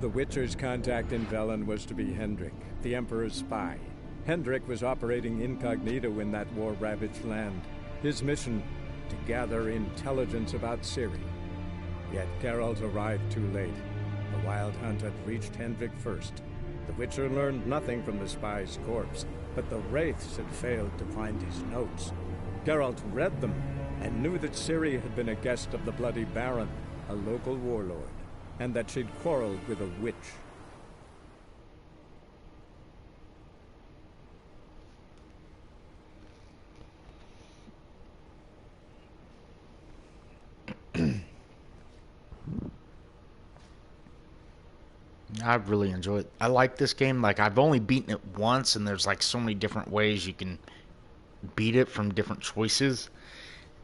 The Witcher's contact in Velen was to be Hendrik, the Emperor's spy. Hendrik was operating incognito in that war-ravaged land. His mission, to gather intelligence about Ciri. Yet Geralt arrived too late. The Wild Hunt had reached Hendrik first. The Witcher learned nothing from the spy's corpse, but the Wraiths had failed to find his notes. Geralt read them, and knew that Ciri had been a guest of the Bloody Baron, a local warlord, and that she'd quarreled with a witch. I really enjoy it. I like this game. Like, I've only beaten it once, and there's like so many different ways you can beat it from different choices.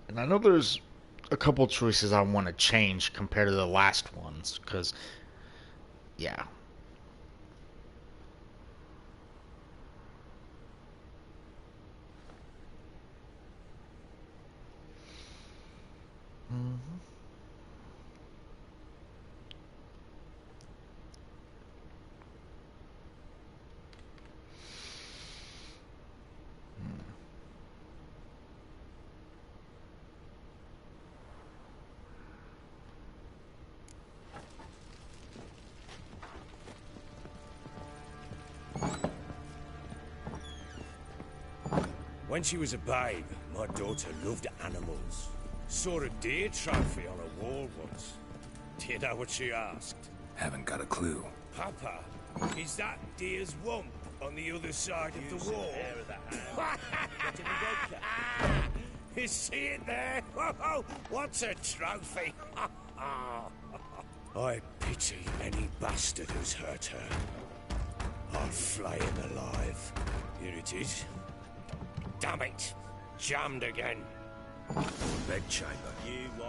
And I know there's a couple choices I want to change compared to the last ones, because, yeah. When she was a babe, my daughter loved animals. Saw a deer trophy on a wall once. Do you know what she asked? Haven't got a clue. Papa, is that deer's wump on the other side of the wall? You see it there? Oh, what's a trophy? I pity any bastard who's hurt her. I'll flay him alive. Here it is. Damn it! Jammed again. Bedchamber.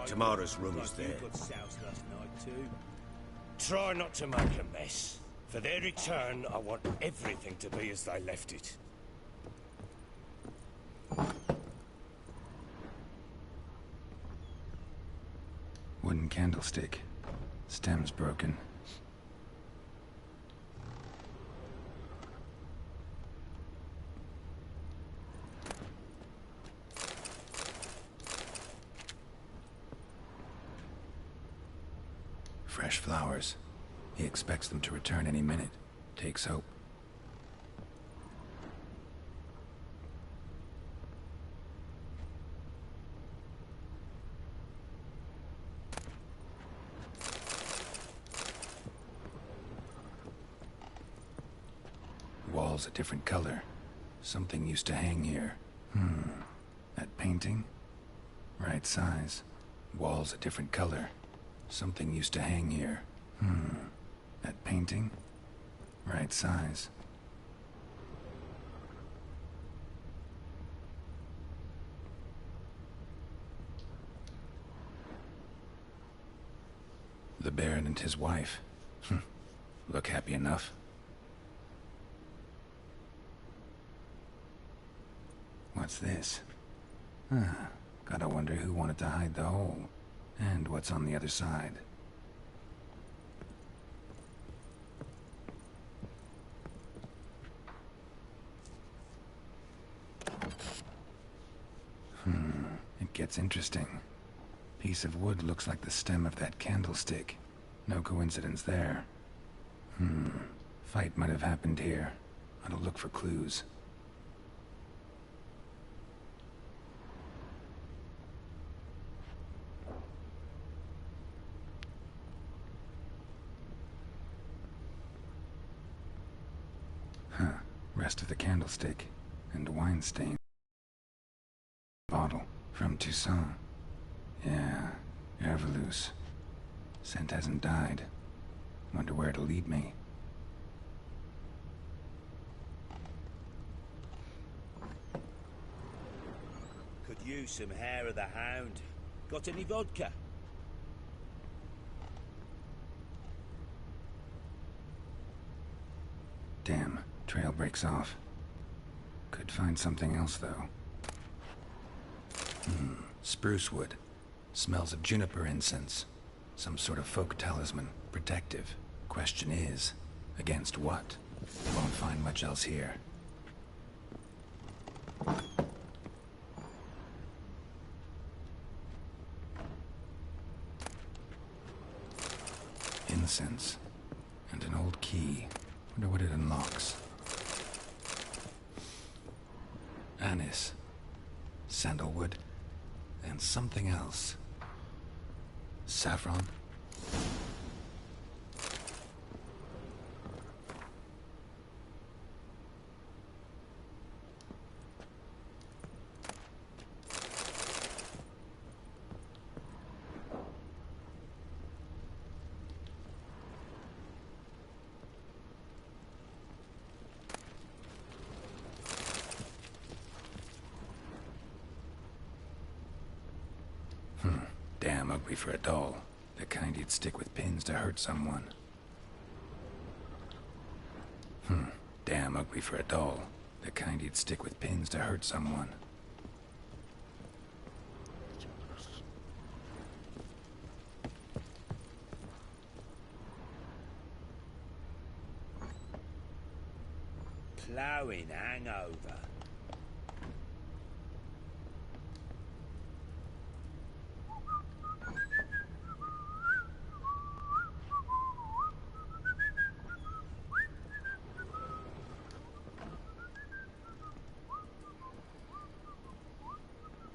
Tamara's room is there. Try not to make a mess. For their return, I want everything to be as they left it. Wooden candlestick. Stem's broken. Fresh flowers. He expects them to return any minute. Takes hope. Wall's a different color. Something used to hang here. That painting? Right size. Wall's a different color. Something used to hang here. That painting? Right size. The Baron and his wife. Look happy enough. What's this? Gotta wonder who wanted to hide the hole. And what's on the other side? It gets interesting. Piece of wood looks like the stem of that candlestick. No coincidence there. Fight might have happened here. Ought to look for clues. Rest of the candlestick, and wine stain. Bottle from Toussaint. Yeah, Herveloos. Scent hasn't died. Wonder where it'll lead me. Could use some hair of the hound. Got any vodka? Damn, trail breaks off. Could find something else, though. Spruce wood. Smells of juniper incense. Some sort of folk talisman. Protective. Question is, against what? Won't find much else here. Incense. And an old key. Wonder what it unlocks. Anise. Sandalwood. And something else. Saffron. Damn ugly for a doll. The kind you'd stick with pins to hurt someone. Damn ugly for a doll. The kind you'd stick with pins to hurt someone. Ploughing hangover.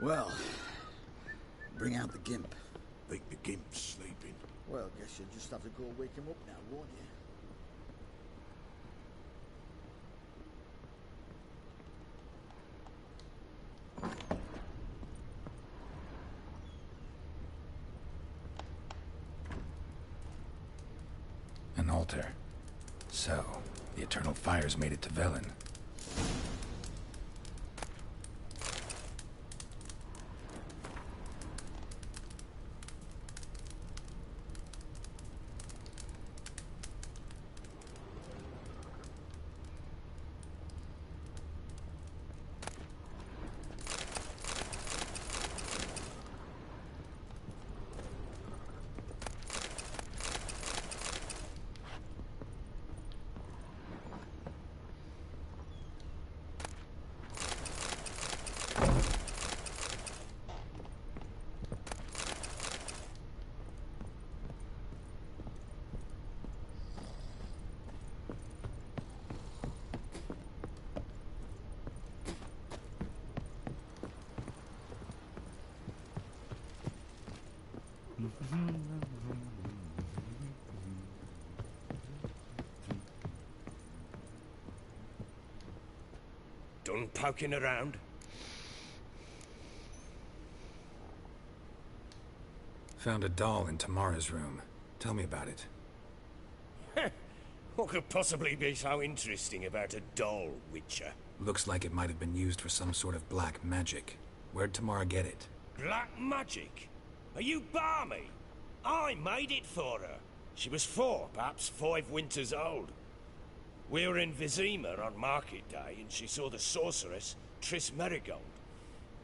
Well, bring out the gimp. Think the gimp's sleeping. Well, guess you'll just have to go wake him up now, won't you? An altar. So, the eternal fires made it to Velen. Done poking around? Found a doll in Tamara's room. Tell me about it. What could possibly be so interesting about a doll, Witcher? Looks like it might have been used for some sort of black magic. Where'd Tamara get it? Black magic? Are you balmy? I made it for her. She was 4, perhaps 5 winters old. We were in Vizima on market day, and she saw the sorceress, Triss Merigold.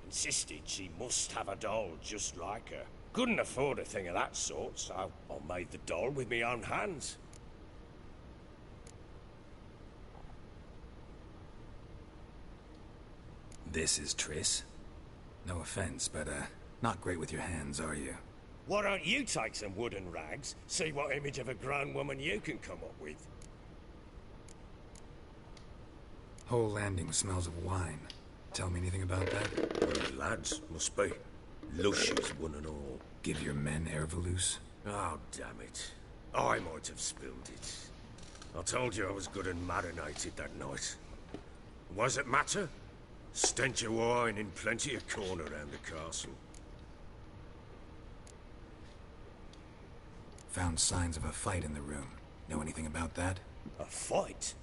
Insisted she must have a doll just like her. Couldn't afford a thing of that sort, so I made the doll with my own hands. This is Triss. No offense, but, not great with your hands, are you? Why don't you take some wooden rags, see what image of a grown woman you can come up with? Whole landing smells of wine. Tell me anything about that? One of the lads, must be. Lushes, one and all. Give your men Ervalus? Oh, damn it. I might have spilled it. I told you I was good and marinated that night. What does it matter? Stench of wine in plenty of corn around the castle. Found signs of a fight in the room. Know anything about that? A fight?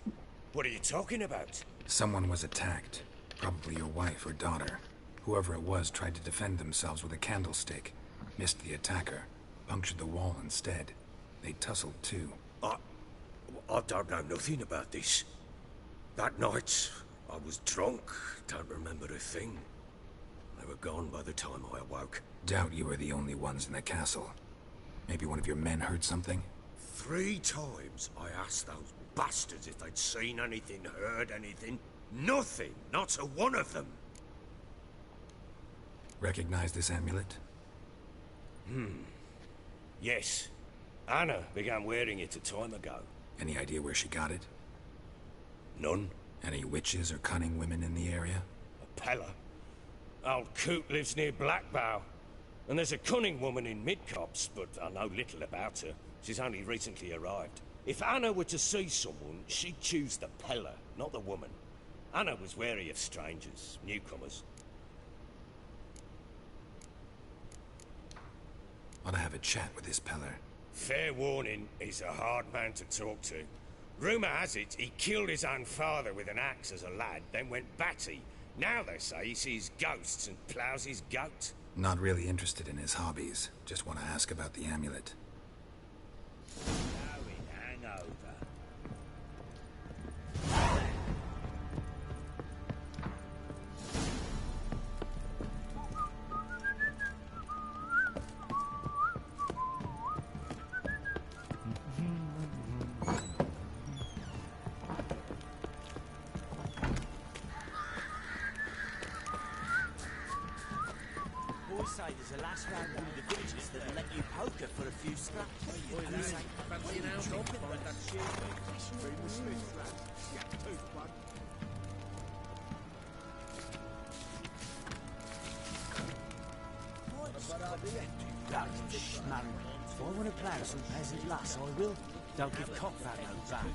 What are you talking about? Someone was attacked. Probably your wife or daughter. Whoever it was tried to defend themselves with a candlestick. Missed the attacker. Punctured the wall instead. They tussled too. I don't know nothing about this. That night, I was drunk. Don't remember a thing. They were gone by the time I awoke. Doubt you were the only ones in the castle. Maybe one of your men heard something? 3 times I asked those bastards if they'd seen anything, heard anything. Nothing, not a one of them. Recognize this amulet? Yes. Anna began wearing it a time ago. Any idea where she got it? None. Any witches or cunning women in the area? A Pella. Old Coot lives near Blackbow. And there's a cunning woman in Midcopse, but I know little about her. She's only recently arrived. If Anna were to see someone, she'd choose the Pella, not the woman. Anna was wary of strangers, newcomers. Ought to have a chat with this Peller. Fair warning, he's a hard man to talk to. Rumour has it he killed his own father with an axe as a lad, then went batty. Now they say he sees ghosts and ploughs his goat. Not really interested in his hobbies. Just want to ask about the amulet. Now in hangover. Boys say there's a last round in the villages that'll let you poker for a few scraps. Fancy an outing? Find that shit. If I want to plough some peasant lass, I will. Don't give cock that no back.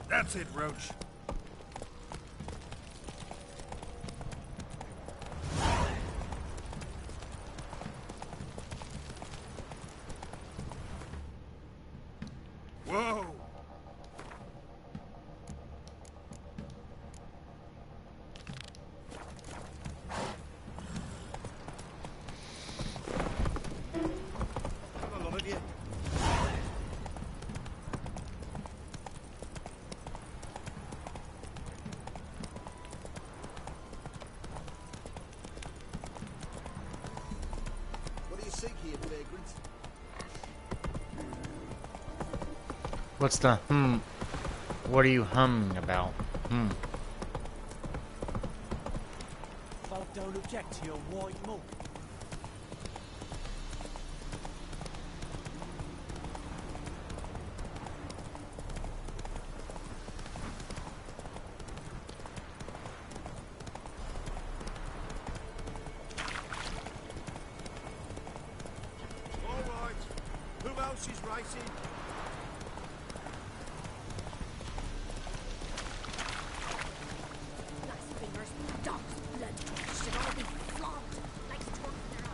That's it, Roach. Whoa! Come on, all of you. What do you seek here, vagrant? What's the What are you humming about? Folk don't object to your white mug. All right. Who else is racing? Nice fingers, dog's blood. Should all be flogged. Nice torque now.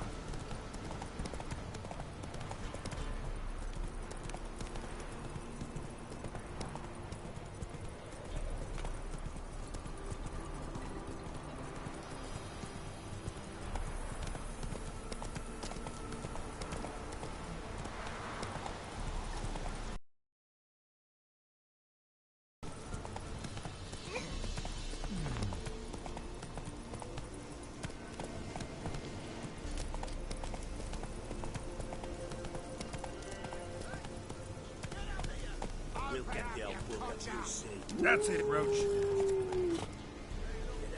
We'll get the old bugger, you see. That's it, Roach. Get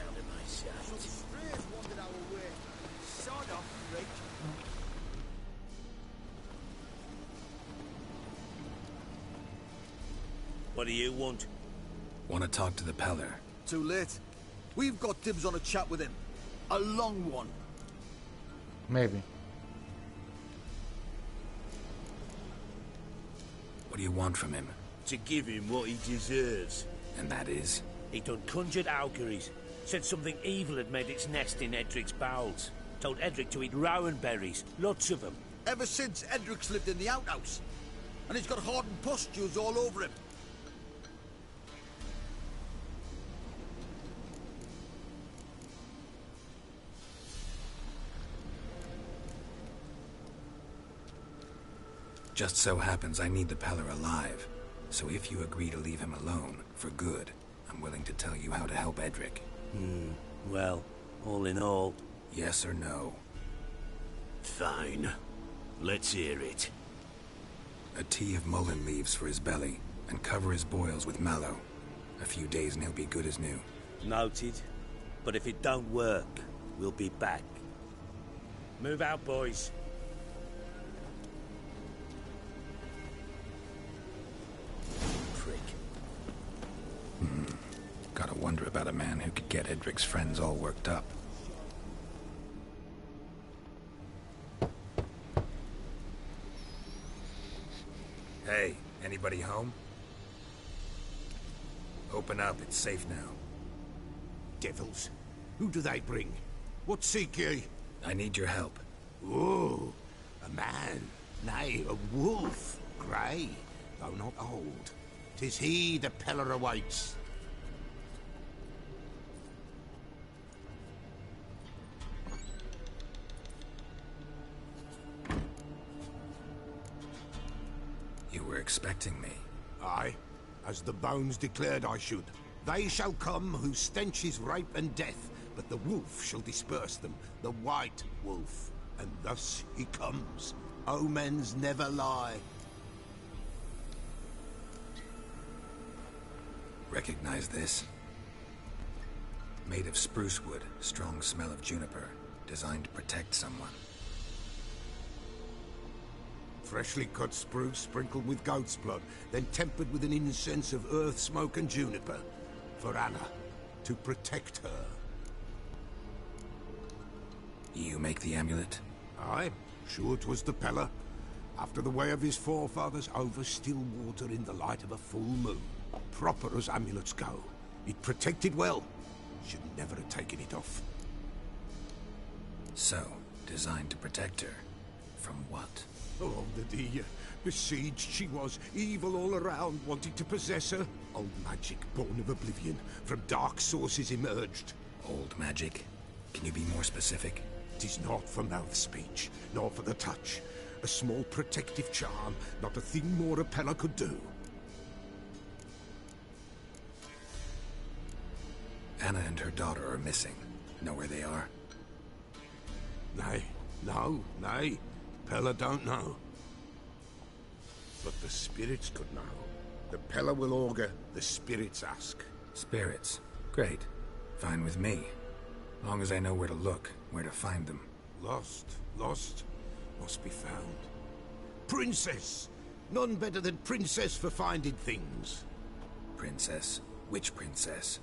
out of my sight. Strays wandered our way. Sod off, Rick. What What do you want? Want to talk to the Peller. Too late. We've got dibs on a chat with him. A long one. Maybe. What do you want from him? To give him what he deserves. And that is? He done conjured auguries. Said something evil had made its nest in Edric's bowels. Told Edric to eat rowan berries. Lots of them. Ever since Edric's lived in the outhouse. And he's got hardened pustules all over him. Just so happens I need the Peller alive. So if you agree to leave him alone, for good, I'm willing to tell you how to help Edric. Well, all in all... Yes or no? Fine. Let's hear it. A tea of mullein leaves for his belly, and cover his boils with mallow. A few days and he'll be good as new. Noted. But if it don't work, we'll be back. Move out, boys. Prick. Gotta wonder about a man who could get Edric's friends all worked up. Hey, anybody home? Open up, it's safe now. Devils. Who do they bring? What seek ye? I need your help. Oh, a man. Nay, a wolf. Grey, though not old. 'Tis he the Peller awaits. You were expecting me. Aye, as the bones declared I should. They shall come whose stench is rape and death, but the wolf shall disperse them, the white wolf. And thus he comes. Omens never lie. Recognize this? Made of spruce wood, strong smell of juniper, designed to protect someone. Freshly cut spruce sprinkled with goat's blood, then tempered with an incense of earth, smoke and juniper. For Anna, to protect her. You make the amulet? Aye, sure 'twas the Peller. After the way of his forefathers, over still water in the light of a full moon. Proper as amulets go. It protected well. Should never have taken it off. So, designed to protect her. From what? Oh, the besieged she was, evil all around, wanting to possess her. Old magic, born of oblivion, from dark sources emerged. Old magic? Can you be more specific? 'Tis not for mouth speech, nor for the touch. A small protective charm, not a thing more a Peller could do. Anna and her daughter are missing. Know where they are? Nay. Peller don't know. But the spirits could know. The Peller will augur, the spirits ask. Spirits. Great. Fine with me. Long as I know where to look, where to find them. Lost, must be found. Princess! None better than Princess for finding things. Princess? Which princess?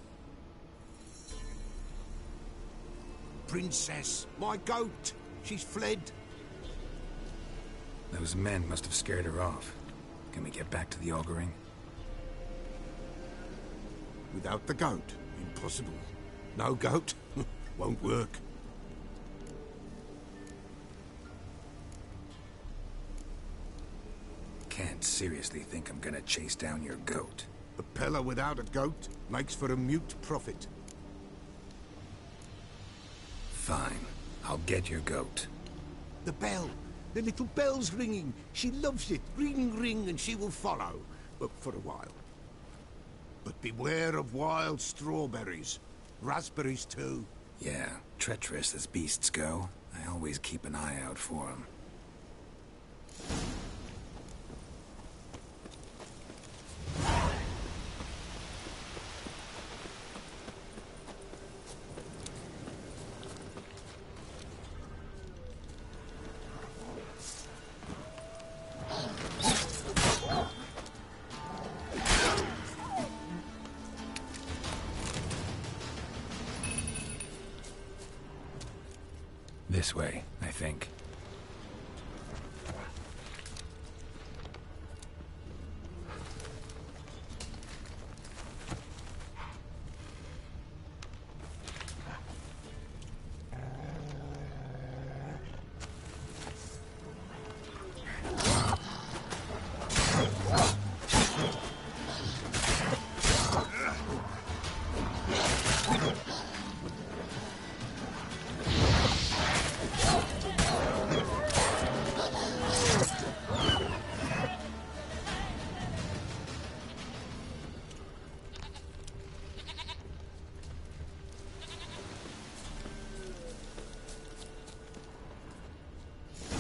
Princess, my goat! She's fled. Those men must have scared her off. Can we get back to the auguring? Without the goat, impossible. No goat, won't work. Can't seriously think I'm gonna chase down your goat. A Peller without a goat makes for a mute prophet. Fine. I'll get your goat. The bell. The little bell's ringing. She loves it. Ring, ring, and she will follow. But for a while. But beware of wild strawberries. Raspberries, too. Yeah, treacherous as beasts go. I always keep an eye out for them. This way, I think.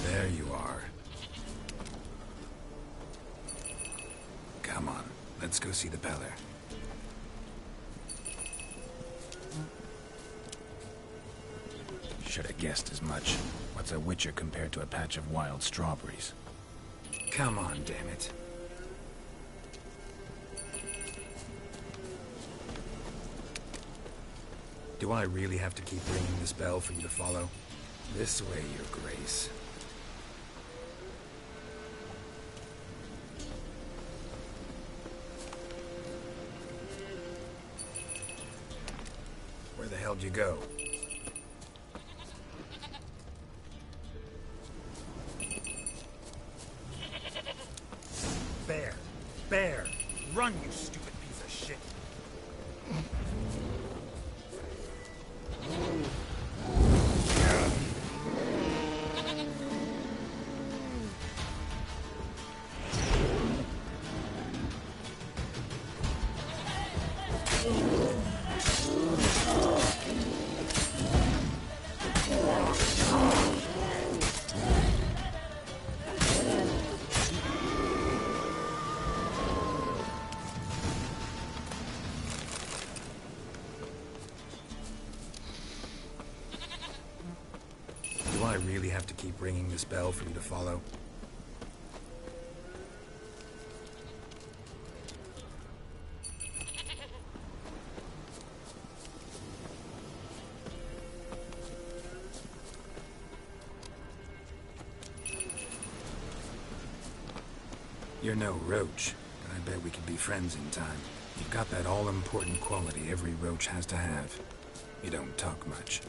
There you are. Come on, let's go see the Peller. Should have guessed as much. What's a witcher compared to a patch of wild strawberries? Come on, damn it. Do I really have to keep ringing this bell for you to follow? This way, Your Grace. Where the hell'd you go? Bear! Bear! Run, you stupid piece of shit! Do I really have to keep ringing this bell for you to follow? You're no roach, but I bet we could be friends in time. You've got that all-important quality every roach has to have. You don't talk much.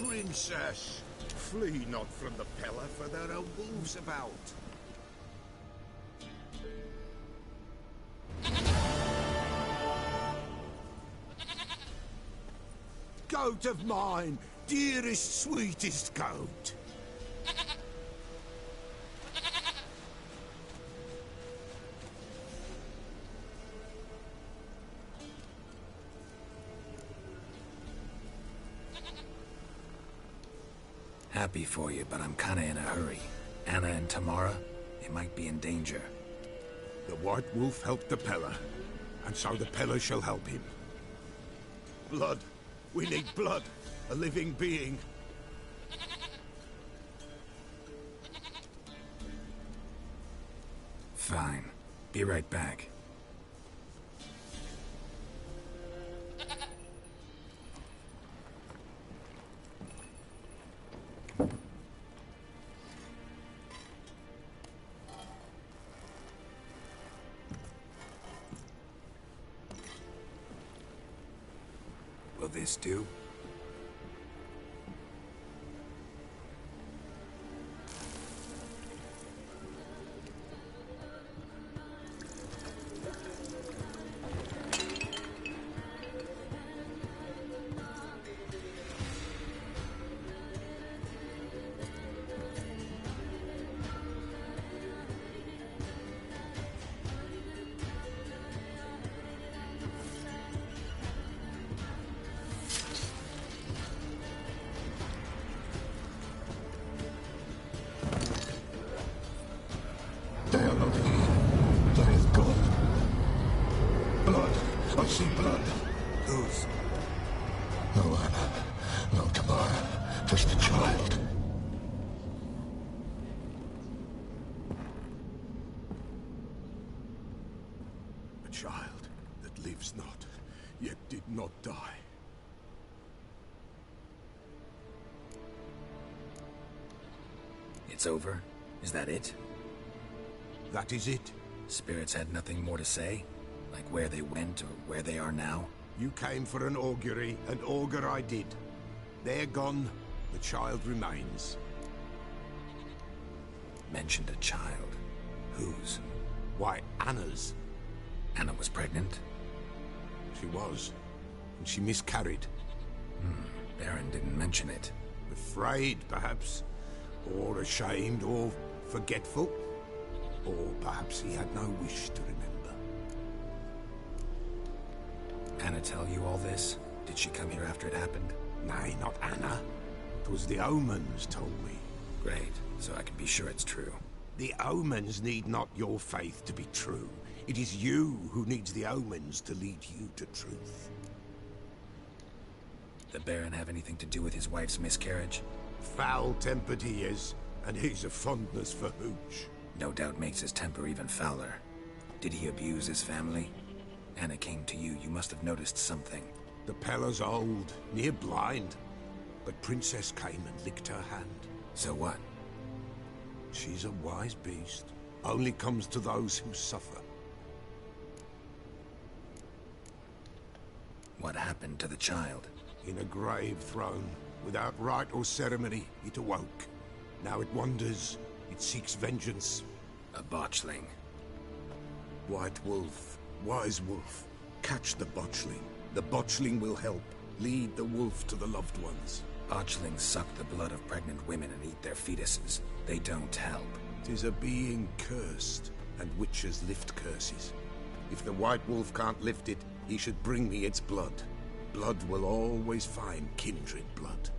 Princess, flee not from the Peller, for there are wolves about. Goat of mine, dearest, sweetest goat. Happy for you, but I'm kinda in a hurry. Anna and Tamara, they might be in danger. The White Wolf helped the Peller, and so the Peller shall help him. Blood. We need blood. A living being. Fine. Be right back. Will this do? They are not here. There is God. Blood. I see blood. Whose? No Anna. No Tamara. Just a child. A child that lives not, yet did not die. It's over? Is that it? That is it. Spirits had nothing more to say? Like where they went or where they are now? You came for an augury, and augur I did. They're gone, the child remains. Mentioned a child. Whose? Why, Anna's. Anna was pregnant? She was, and she miscarried. Baron didn't mention it. Afraid, perhaps. Or ashamed, or forgetful. Or perhaps he had no wish to remember. Anna tell you all this? Did she come here after it happened? Nay, not Anna. 'Twas the omens told me. Great, so I can be sure it's true. The omens need not your faith to be true. It is you who needs the omens to lead you to truth. The Baron have anything to do with his wife's miscarriage? Foul-tempered he is, and he's a fondness for hooch. No doubt makes his temper even fouler. Did he abuse his family? Anna came to you, you must have noticed something. The Pella's old, near blind, but Princess came and licked her hand. So what? She's a wise beast. Only comes to those who suffer. What happened to the child? In a grave thrown, without rite or ceremony, it awoke. Now it wanders, it seeks vengeance. A botchling. White wolf, wise wolf, catch the botchling. The botchling will help, lead the wolf to the loved ones. Botchlings suck the blood of pregnant women and eat their fetuses. They don't help. 'Tis a being cursed, and witches lift curses. If the white wolf can't lift it, he should bring me its blood. Blood will always find kindred blood.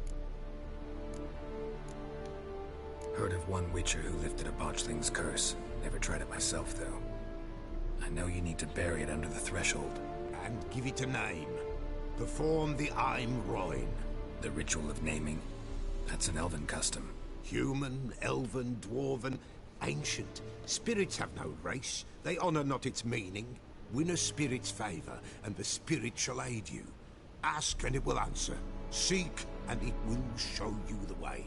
Heard of one witcher who lifted a botchling's curse. Never tried it myself, though. I know you need to bury it under the threshold. And give it a name. Perform the Aim Roin. The ritual of naming? That's an elven custom. Human, elven, dwarven, ancient. Spirits have no race. They honor not its meaning. Win a spirit's favor, and the spirit shall aid you. Ask, and it will answer. Seek, and it will show you the way.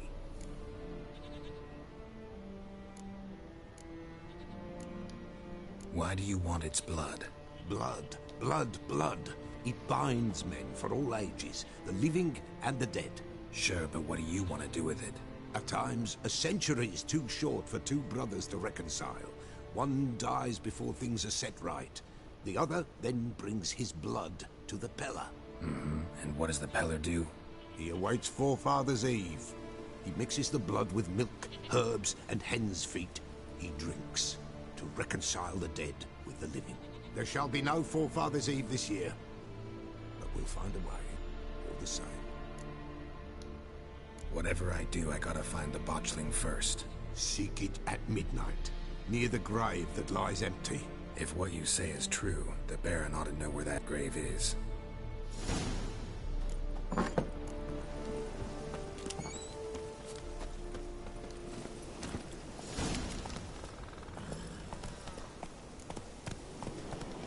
Why do you want its blood? Blood, blood, blood. It binds men for all ages, the living and the dead. Sure, but what do you want to do with it? At times, a century is too short for two brothers to reconcile. One dies before things are set right. The other then brings his blood to the Pella. And what does the Peller do? He awaits Forefather's Eve. He mixes the blood with milk, herbs, and hen's feet. He drinks to reconcile the dead with the living. There shall be no Forefather's Eve this year, but we'll find a way, all the same. Whatever I do, I gotta find the botchling first. Seek it at midnight, near the grave that lies empty. If what you say is true, the Baron ought to know where that grave is.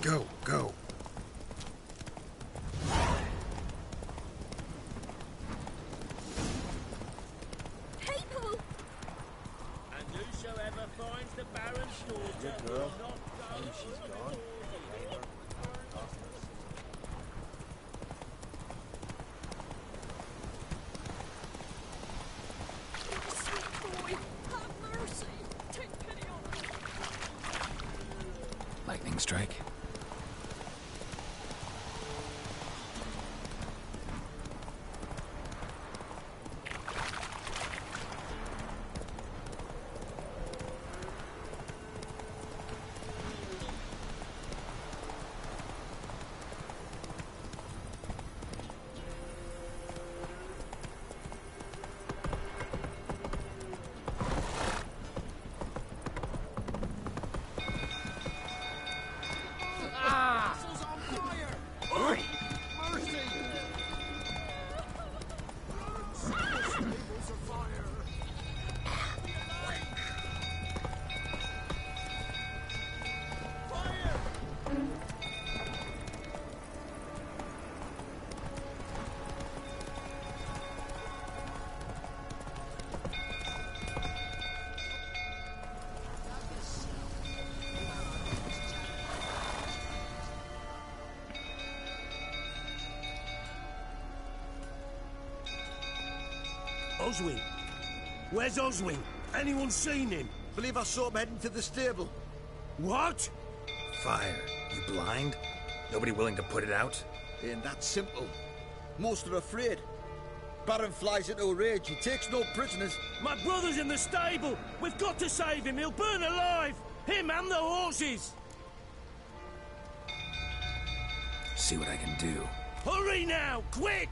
Go, go. People! And whosoever finds the Baron's daughter will not go. She's gone. Sweet boy, have mercy. Take pity on me. Lightning strike? Oswin? Where's Oswin? Anyone seen him? Believe I saw him heading to the stable. What? Fire. You blind? Nobody willing to put it out? Ain't that simple. Most are afraid. Baron flies into a rage. He takes no prisoners. My brother's in the stable. We've got to save him. He'll burn alive. Him and the horses. See what I can do. Hurry now, quick!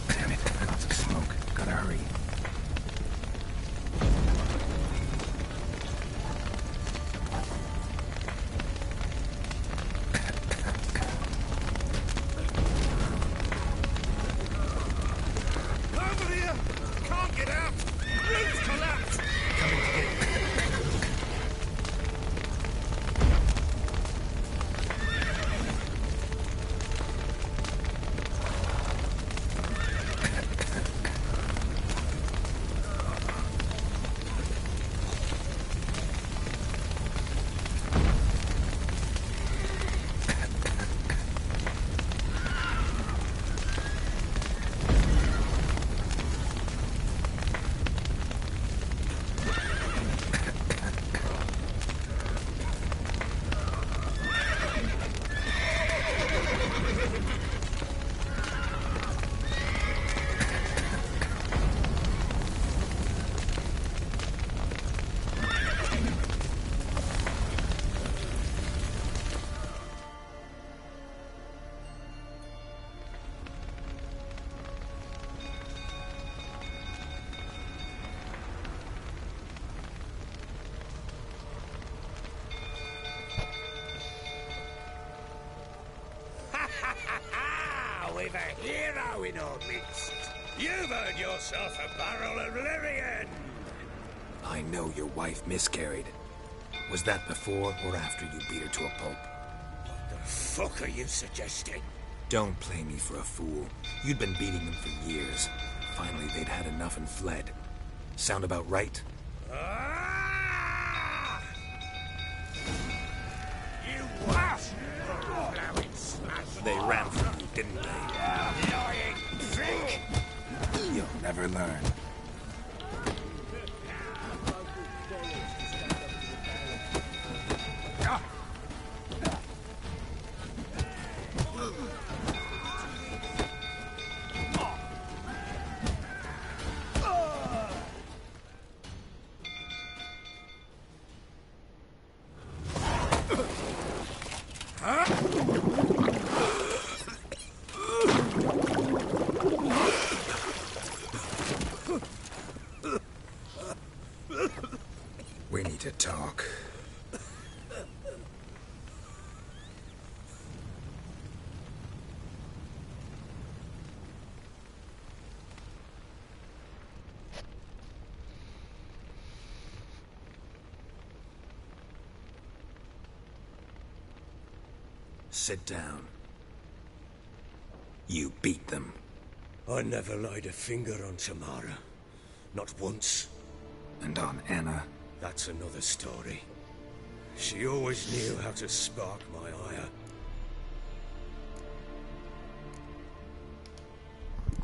Damn it, lots of smoke. Gotta hurry. Over here! Can't get out! Roof's collapsed! Coming to get you. We've a hero in our midst. You've earned yourself a barrel of Lyrian. I know your wife miscarried. Was that before or after you beat her to a pulp? What the fuck are you suggesting? Don't play me for a fool. You'd been beating them for years. Finally, they'd had enough and fled. Sound about right? Ah! You what? Blowing smash. They ran from you, didn't they? Lying prick! You'll never learn. We need to talk. Sit down. You beat them. I never laid a finger on Tamara. Not once. And on Anna. That's another story. She always knew how to spark my ire.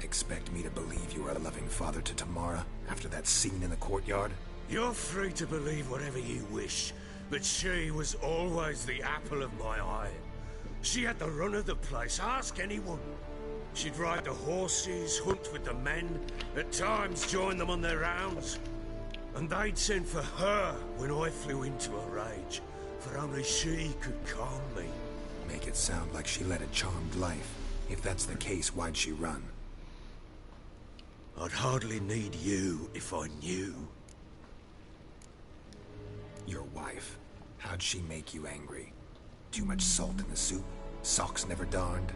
Expect me to believe you are a loving father to Tamara after that scene in the courtyard? You're free to believe whatever you wish, but she was always the apple of my eye. She had the run of the place, ask anyone. She'd ride the horses, hunt with the men, at times join them on their rounds. And they'd send for her when I flew into a rage, for only she could calm me. Make it sound like she led a charmed life. If that's the case, why'd she run? I'd hardly need you if I knew. Your wife. How'd she make you angry? Too much salt in the soup? Socks never darned?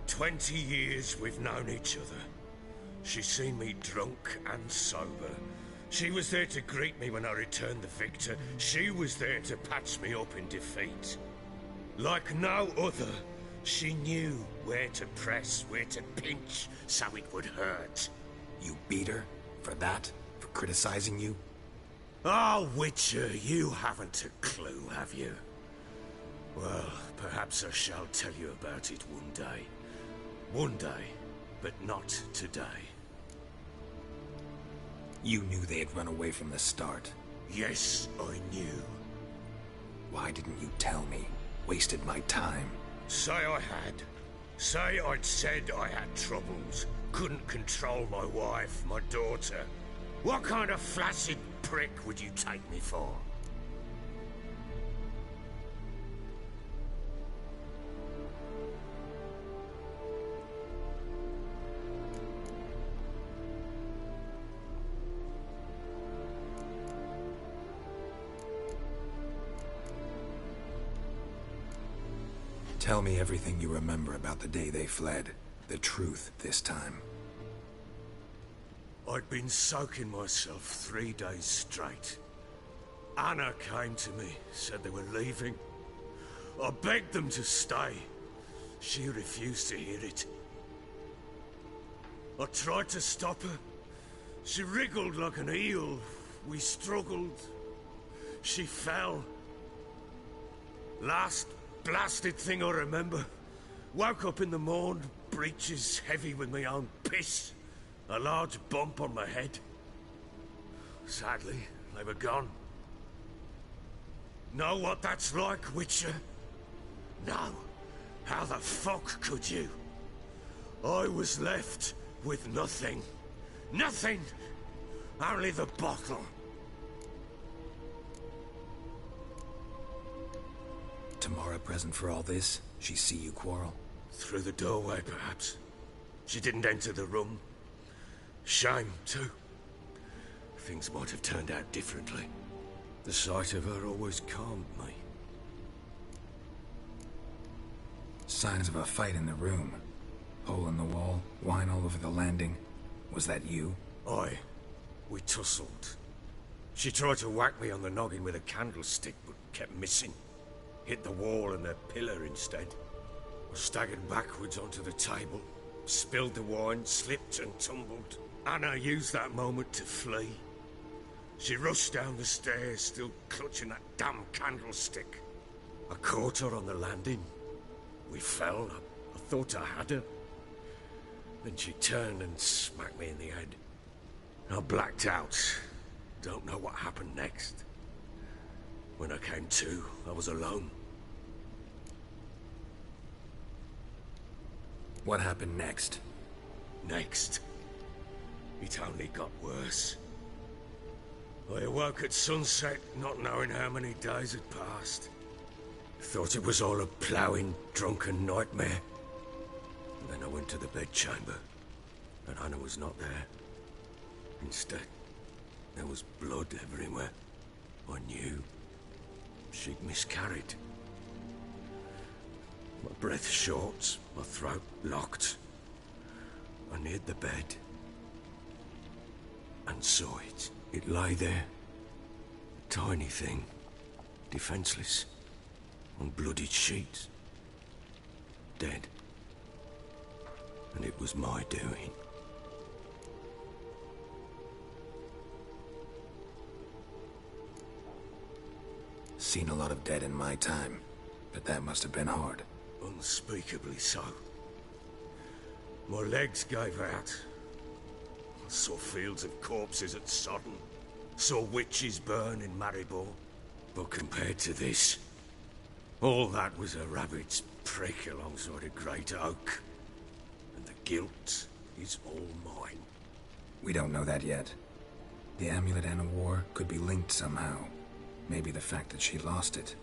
20 years we've known each other. She's seen me drunk and sober. She was there to greet me when I returned the victor. She was there to patch me up in defeat. Like no other, She knew where to press, where to pinch, so it would hurt. You beat her? For that? For criticizing you? Oh, Witcher, you haven't a clue, have you? Well, perhaps I shall tell you about it one day. One day, but not today. You knew they had run away from the start. Yes, I knew. Why didn't you tell me? Wasted my time. Say I had. Say I'd said I had troubles. Couldn't control my wife, my daughter. What kind of flaccid prick would you take me for? Tell me everything you remember about the day they fled. The truth this time. I'd been soaking myself 3 days straight. Anna came to me, said they were leaving. I begged them to stay. She refused to hear it. I tried to stop her. She wriggled like an eel. We struggled. She fell. Last blasted thing I remember. Woke up in the morn, breeches heavy with my own piss. A large bump on my head. Sadly, they were gone. Know what that's like, Witcher? No. How the fuck could you? I was left with nothing. Nothing! Only the bottle. Tamara present for all this? She see you quarrel? Through the doorway, perhaps. She didn't enter the room. Shame, too. Things might have turned out differently. The sight of her always calmed me. Signs of a fight in the room. Hole in the wall, wine all over the landing. Was that you? Aye. We tussled. She tried to whack me on the noggin with a candlestick, but kept missing. Hit the wall and a pillar instead. I staggered backwards onto the table, spilled the wine, slipped and tumbled. Anna used that moment to flee. She rushed down the stairs, still clutching that damn candlestick. I caught her on the landing. We fell. I thought I had her. Then she turned and smacked me in the head. I blacked out. Don't know what happened next. When I came to, I was alone. What happened next? Next? It only got worse. I awoke at sunset, not knowing how many days had passed. Thought it was all a ploughing, drunken nightmare. And then I went to the bedchamber, and Anna was not there. Instead, there was blood everywhere. I knew she'd miscarried. My breath short, my throat locked. I neared the bed and saw it. It lay there, a tiny thing, defenseless, on bloodied sheets, dead. And it was my doing. Seen a lot of dead in my time, but that must have been hard. Unspeakably so. My legs gave out. I saw fields of corpses at Sodden. Saw witches burn in Maribor. But compared to this, all that was a rabbit's prick alongside a great oak. And the guilt is all mine. We don't know that yet. The amulet Anna wore could be linked somehow. Maybe the fact that she lost it.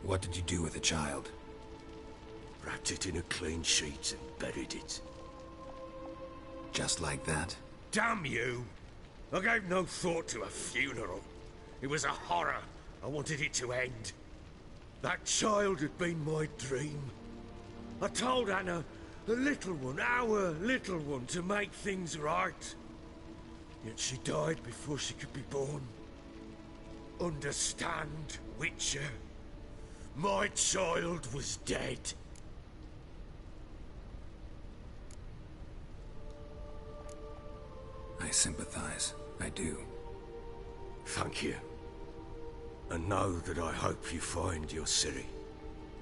What did you do with the child? Wrapped it in a clean sheet and buried it. Just like that? Damn you! I gave no thought to a funeral. It was a horror. I wanted it to end. That child had been my dream. I told Anna, the little one, our little one, to make things right. Yet she died before she could be born. Understand, Witcher? My child was dead. I sympathize. I do. Thank you. And know that I hope you find your Ciri.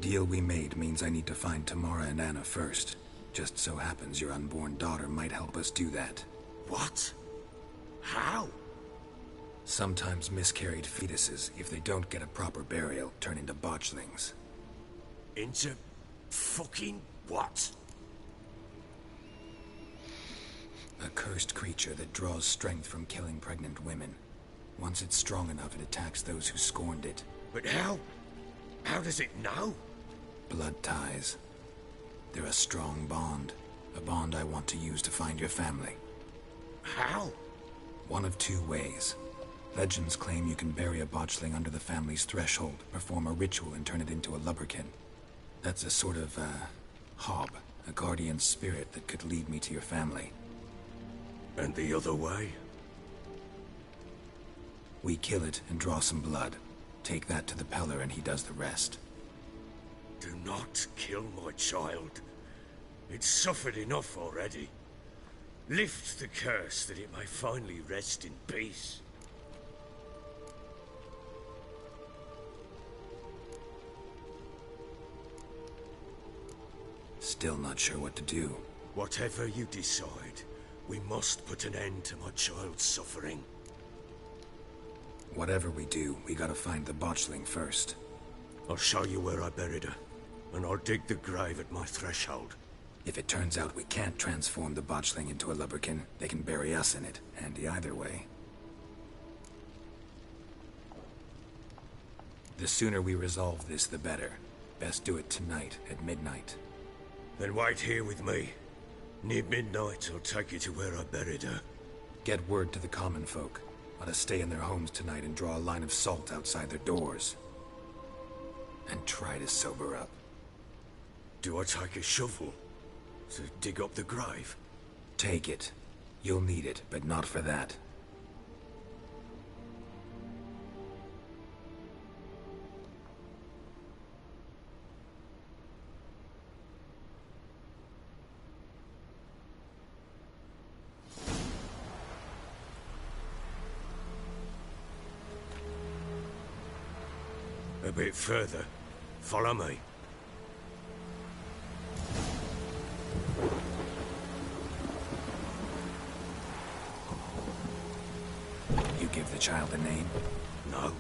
Deal we made means I need to find Tamara and Anna first. Just so happens your unborn daughter might help us do that. What? How? Sometimes miscarried fetuses, if they don't get a proper burial, turn into botchlings. Into fucking what? A cursed creature that draws strength from killing pregnant women. Once it's strong enough, it attacks those who scorned it. But how? How does it know? Blood ties. They're a strong bond. A bond I want to use to find your family. How? One of two ways. Legends claim you can bury a botchling under the family's threshold, perform a ritual, and turn it into a lubberkin. That's a sort of, hob. A guardian spirit that could lead me to your family. And the other way? We kill it and draw some blood. Take that to the Peller and he does the rest. Do not kill my child. It's suffered enough already. Lift the curse that it may finally rest in peace. Still not sure what to do. Whatever you decide, we must put an end to my child's suffering. Whatever we do, we gotta find the botchling first. I'll show you where I buried her, and I'll dig the grave at my threshold. If it turns out we can't transform the botchling into a lubberkin, they can bury us in it. Handy either way. The sooner we resolve this, the better. Best do it tonight, at midnight. Then wait here with me. Near midnight, I'll take you to where I buried her. Get word to the common folk. Let us stay in their homes tonight and draw a line of salt outside their doors. And try to sober up. Do I take a shovel to dig up the grave? Take it. You'll need it, but not for that. A bit further. Follow me. You give the child a name? No.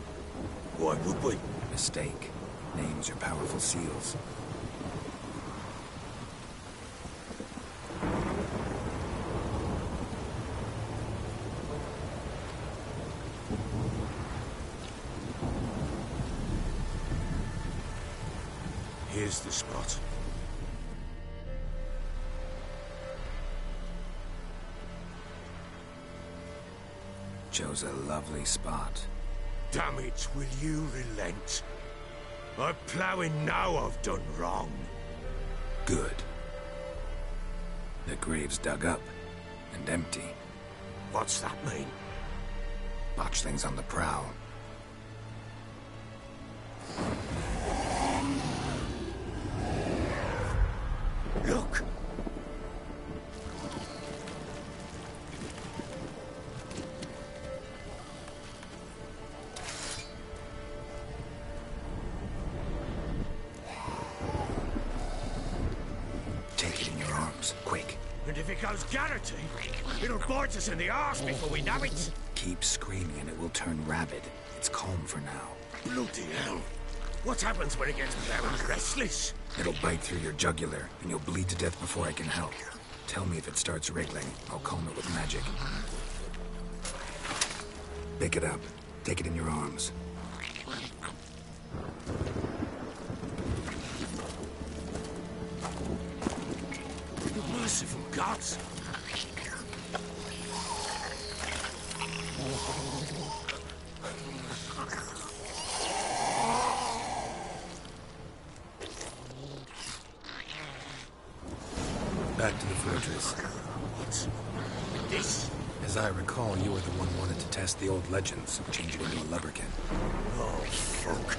Why would we? Mistake. Names are powerful seals. Here's the spot. Chose a lovely spot. Damn it, will you relent? I'm ploughing now I've done wrong. Good. The grave's dug up and empty. What's that mean? Botchling's on the prowl. Look! Take it in your arms, quick. And if it goes Garrity, it'll bite us in the arse before we know it. Keep screaming and it will turn rabid. It's calm for now. Bloody hell. What happens when it gets very restless? It'll bite through your jugular, and you'll bleed to death before I can help. Tell me if it starts wriggling. I'll calm it with magic. Pick it up. Take it in your arms. Merciful gods! Back to the fortress. What's this? As I recall, you were the one wanted to test the old legends, change it into a lubberkin. Oh, fuck.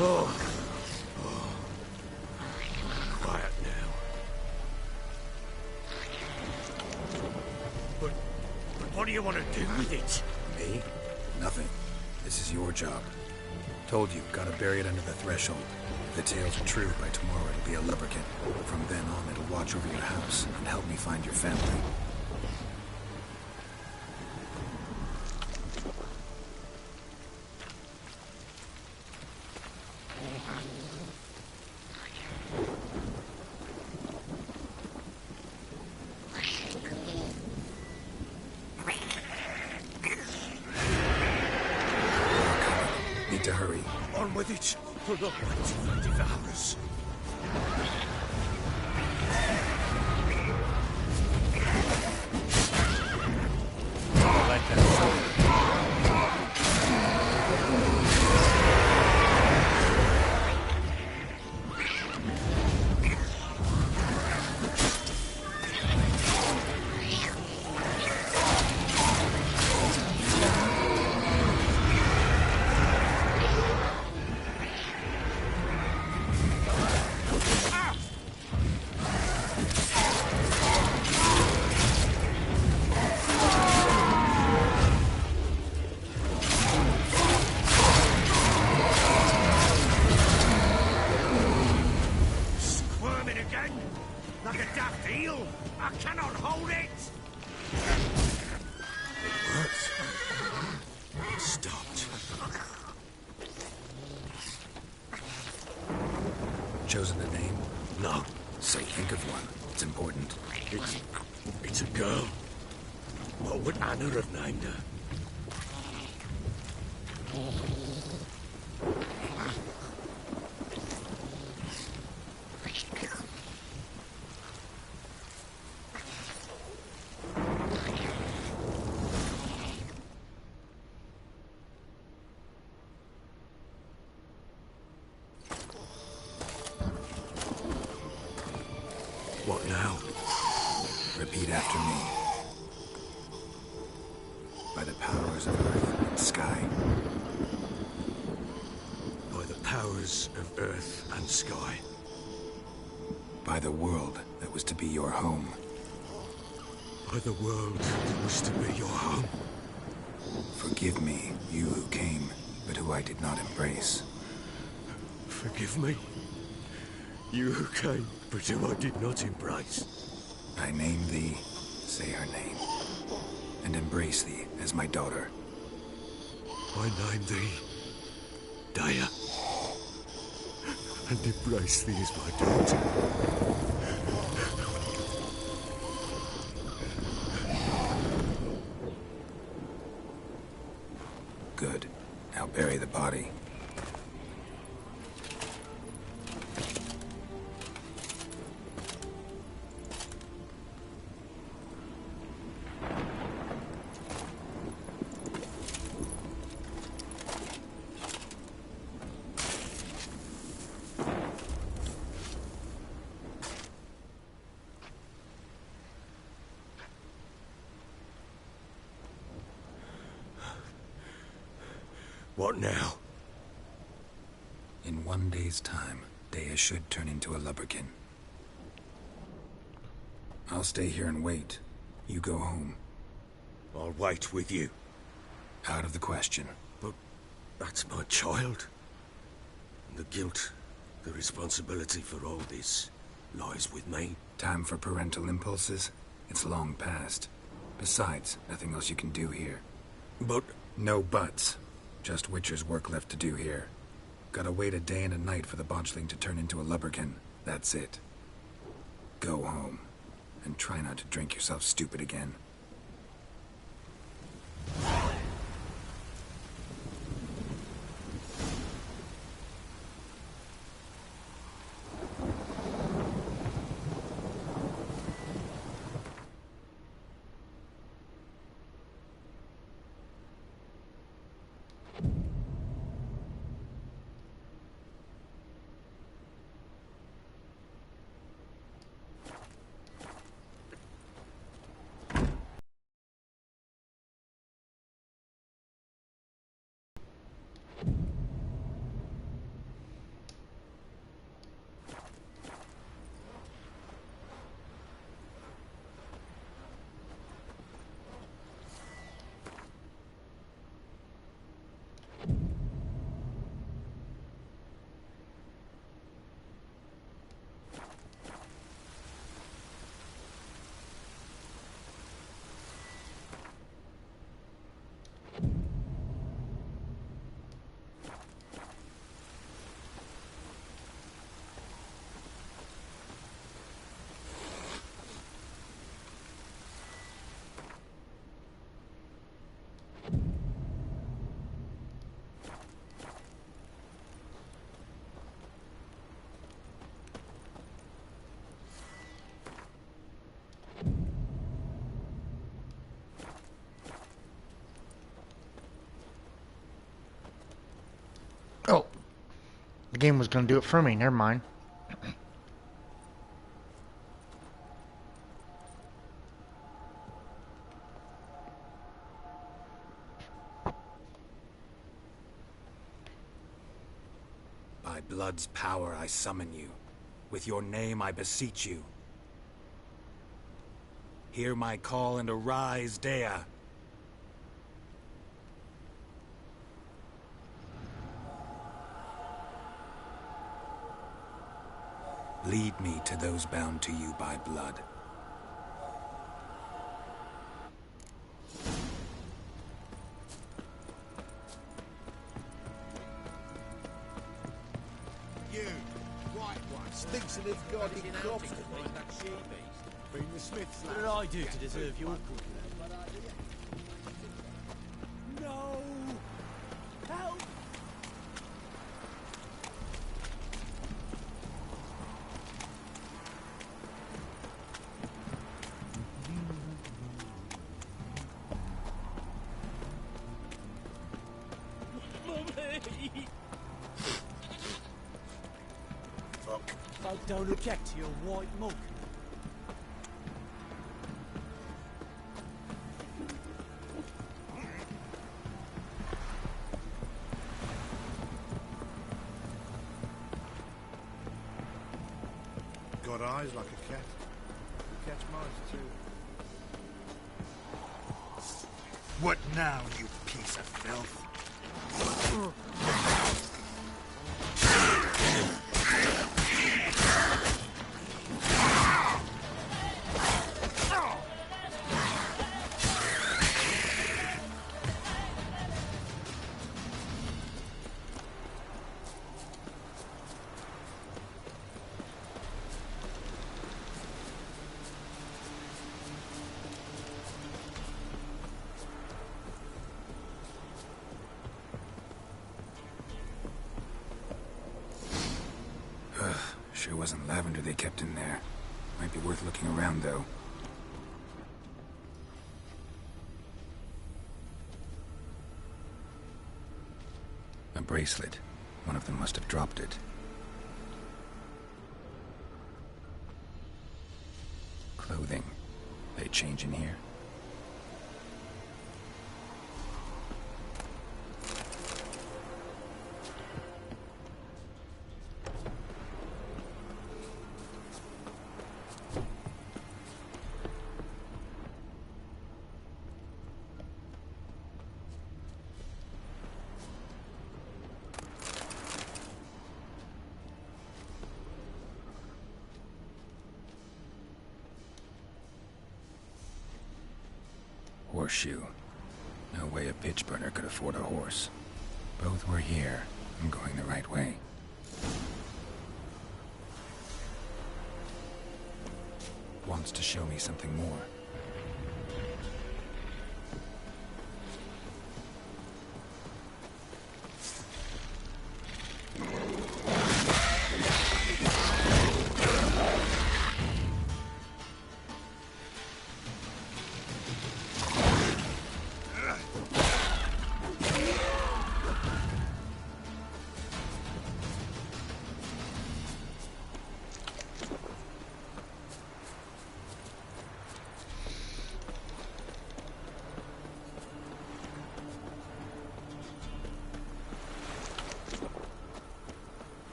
Oh. Quiet now. But what do you want to do with it? Me? Nothing. This is your job. Told you, gotta bury it under the threshold. If the tales are true, by tomorrow it'll be a lubberkin. From then on, it'll watch over your house and help me find your family. Need to hurry. On with it, for the white devours. Like a daft eel! I cannot hold it! It worked. It stopped. Chosen a name? No. Say, think of one. It's important. It's a girl. What would Anna have named her? What now? Repeat after me. By the powers of earth and sky. By the powers of earth and sky. By the world that was to be your home. By the world that was to be your home. Forgive me, you who came, but who I did not embrace. Forgive me. You who came, but who I did not embrace. I name thee, say her name, and embrace thee as my daughter. I name thee, Daya, and embrace thee as my daughter. Good. Now bury the body. What now? In 1 day's time, Daya should turn into a lubberkin. I'll stay here and wait. You go home. I'll wait with you. Out of the question. But that's my child. And the guilt, the responsibility for all this lies with me. Time for parental impulses? It's long past. Besides, nothing else you can do here. But... No buts. Just Witcher's work left to do here. Gotta wait a day and a night for the botchling to turn into a lubberkin. That's it. Go home. And try not to drink yourself stupid again. The game was going to do it for me. Never mind. By blood's power I summon you. With your name I beseech you. Hear my call and arise, Dea. Lead me to those bound to you by blood. You, white one, stinks of his gaudy crops. Been the Smiths. What did I do to deserve your cooking? No! Help! Mummy! Fuck. Folk don't object to your white mug. Got eyes like a cat. You catch mice too. What now, you piece of filth? Sure wasn't lavender they kept in there. Might be worth looking around, though. A bracelet. One of them must have dropped it. Clothing. They change in here? Horseshoe. No way a pitch burner could afford a horse. Both were here. I'm going the right way. Wants to show me something more.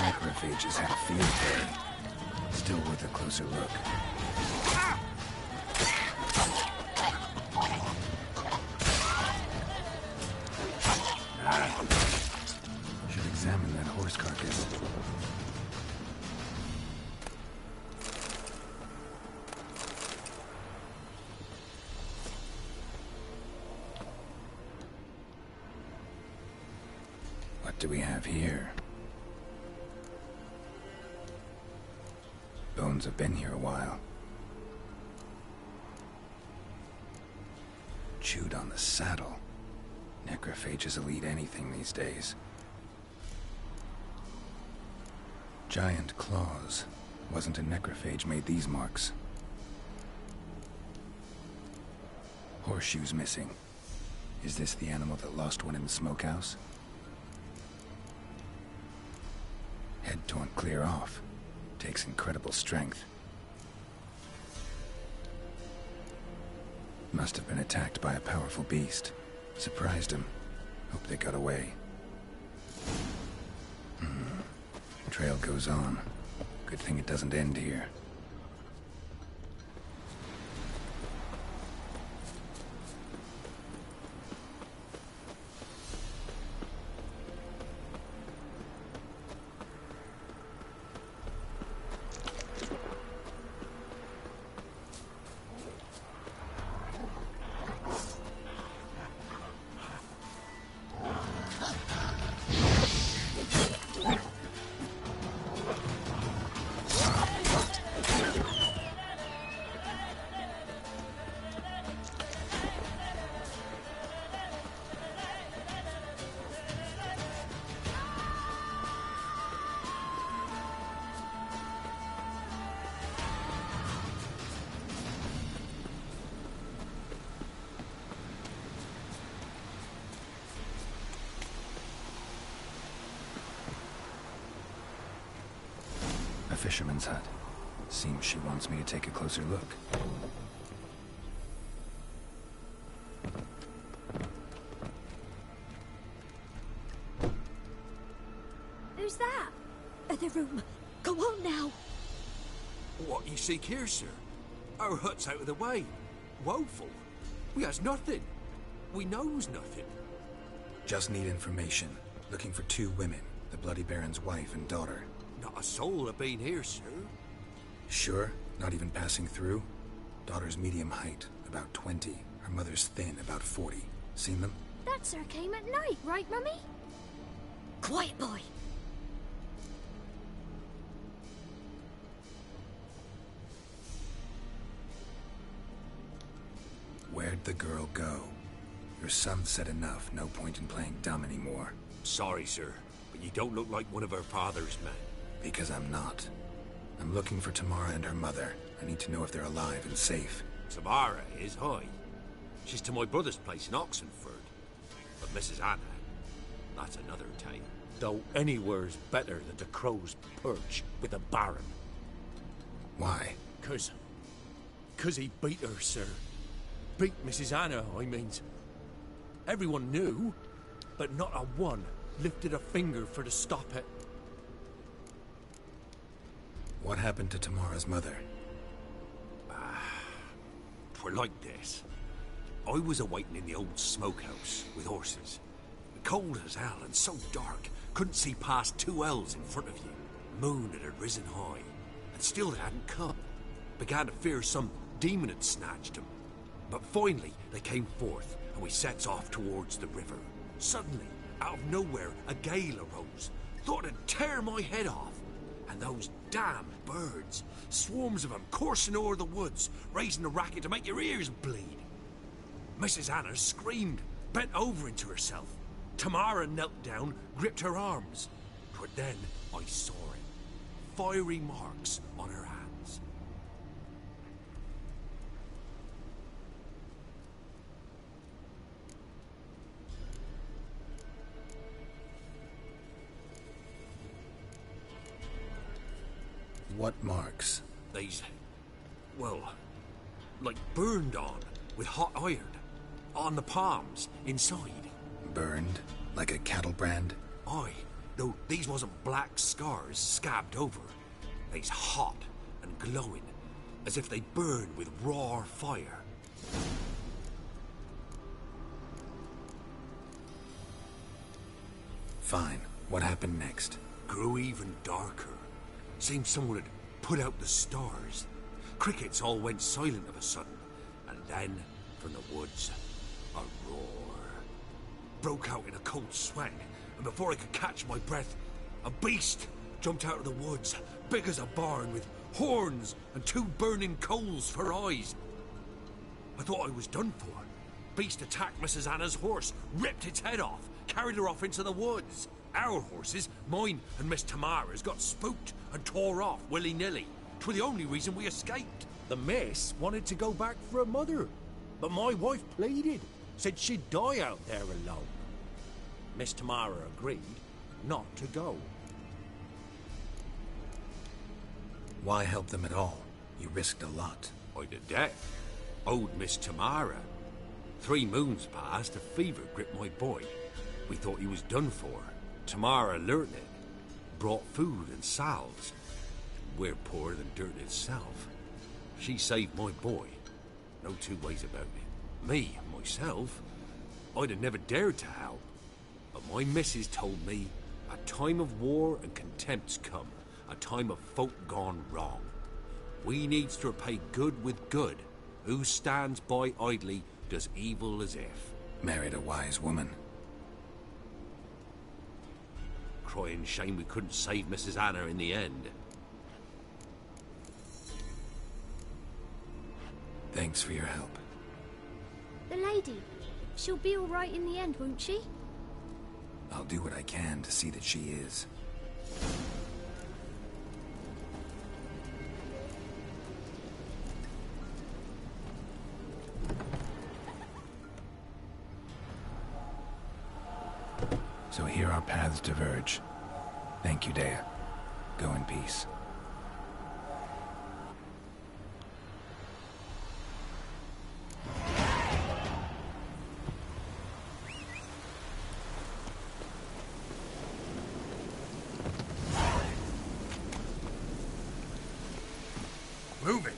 Macrophages had a field day. Still worth a closer look. Should examine from that horse carcass. What do we have here? Bones have been here a while. Chewed on the saddle. Necrophages will eat anything these days. Giant claws. Wasn't a necrophage made these marks. Horseshoes missing. Is this the animal that lost one in the smokehouse? Head torn clear off. Takes incredible strength. Must have been attacked by a powerful beast. Surprised him. Hope they got away. Trail goes on. Good thing it doesn't end here. A fisherman's hut. Seems she wants me to take a closer look. Who's that? The room. Go on now. What you seek here, sir? Our hut's out of the way. Woeful. We has nothing. We knows nothing. Just need information. Looking for 2 women. The Bloody Baron's wife and daughter. Not a soul have been here, sir. Sure? Not even passing through? Daughter's medium height, about 20. Her mother's thin, about 40. Seen them? That sir came at night, right, Mummy? Quiet, boy. Where'd the girl go? Your son said enough. No point in playing dumb anymore. Sorry, sir, but you don't look like one of her father's men. Because I'm not. I'm looking for Tamara and her mother. I need to know if they're alive and safe. Tamara is, hi. She's to my brother's place in Oxenford. But Mrs. Anna, that's another tale. Though anywhere's better than the Crow's Perch with a Baron. Why? 'Cause he beat her, sir. Beat Mrs. Anna, I means. Everyone knew, but not a one lifted a finger for to stop it. What happened to Tamara's mother? Twere like this. I was awaiting in the old smokehouse with horses. Cold as hell and so dark, couldn't see past 2 ells in front of you. Moon had risen high, and still they hadn't come. Began to fear some demon had snatched them. But finally, they came forth, and we sets off towards the river. Suddenly, out of nowhere, a gale arose. Thought it'd tear my head off. And those damn birds, swarms of them coursing o'er the woods, raising a racket to make your ears bleed. Mrs. Anna screamed, bent over into herself. Tamara knelt down, gripped her arms. 'Twere then I saw it. Fiery marks on her hands. What marks? These, well, like burned on with hot iron. On the palms, inside. Burned? Like a cattle brand? Aye, though these wasn't black scars scabbed over. They's hot and glowing, as if they burned with raw fire. Fine. What happened next? Grew even darker. Seemed someone had put out the stars. Crickets all went silent of a sudden, and then, from the woods, a roar. Broke out in a cold sweat, and before I could catch my breath, a beast jumped out of the woods, big as a barn, with horns and 2 burning coals for eyes. I thought I was done for. Beast attacked Mrs. Anna's horse, ripped its head off, carried her off into the woods. Our horses, mine and Miss Tamara's, got spooked and tore off willy-nilly. 'Twere the only reason we escaped. The miss wanted to go back for her mother, but my wife pleaded, said she'd die out there alone. Miss Tamara agreed not to go. Why help them at all? You risked a lot. I'd a debt. Owed Miss Tamara. 3 moons passed, a fever gripped my boy. We thought he was done for. Tamara learnt it. Brought food and salves. We're poorer than dirt itself. She saved my boy. No 2 ways about it. Me, myself, I'd have never dared to help. But my missus told me a time of war and contempt's come. A time of folk gone wrong. We needs to repay good with good. Who stands by idly does evil as if. Married a wise woman. Crying shame we couldn't save Mrs. Anna in the end. Thanks for your help. The lady. She'll be all right in the end, won't she? I'll do what I can to see that she is. So here our paths diverge. Thank you, Dea. Go in peace. Move it!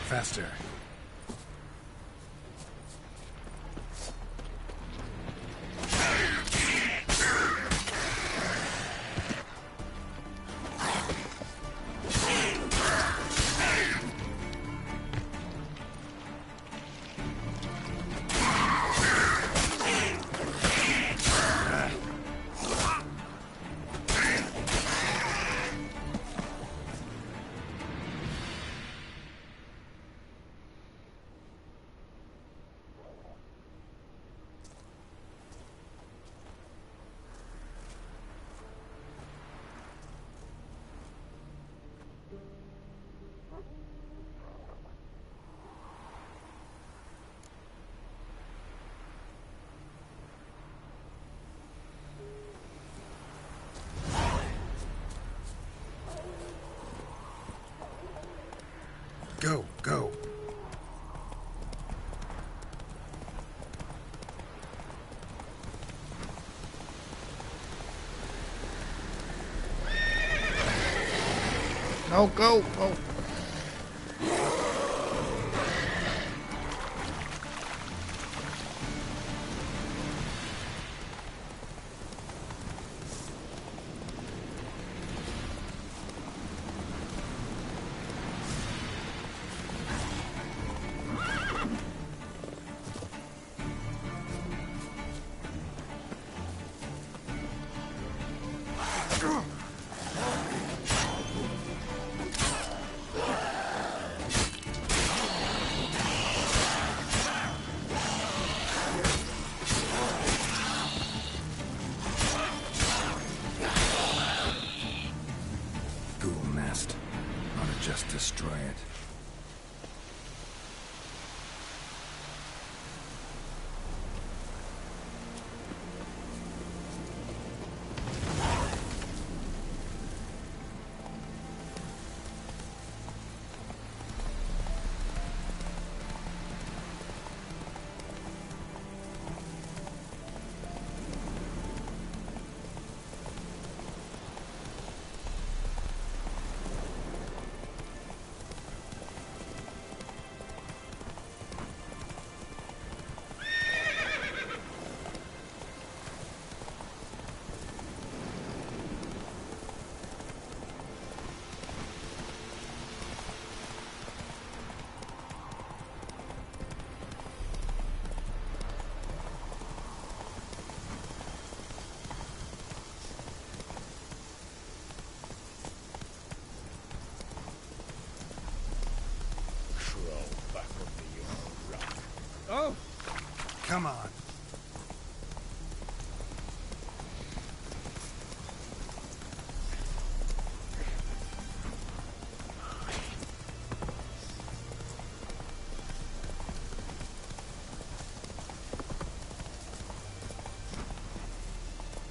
Faster. Go, go. No, go, go. Oh! Come on.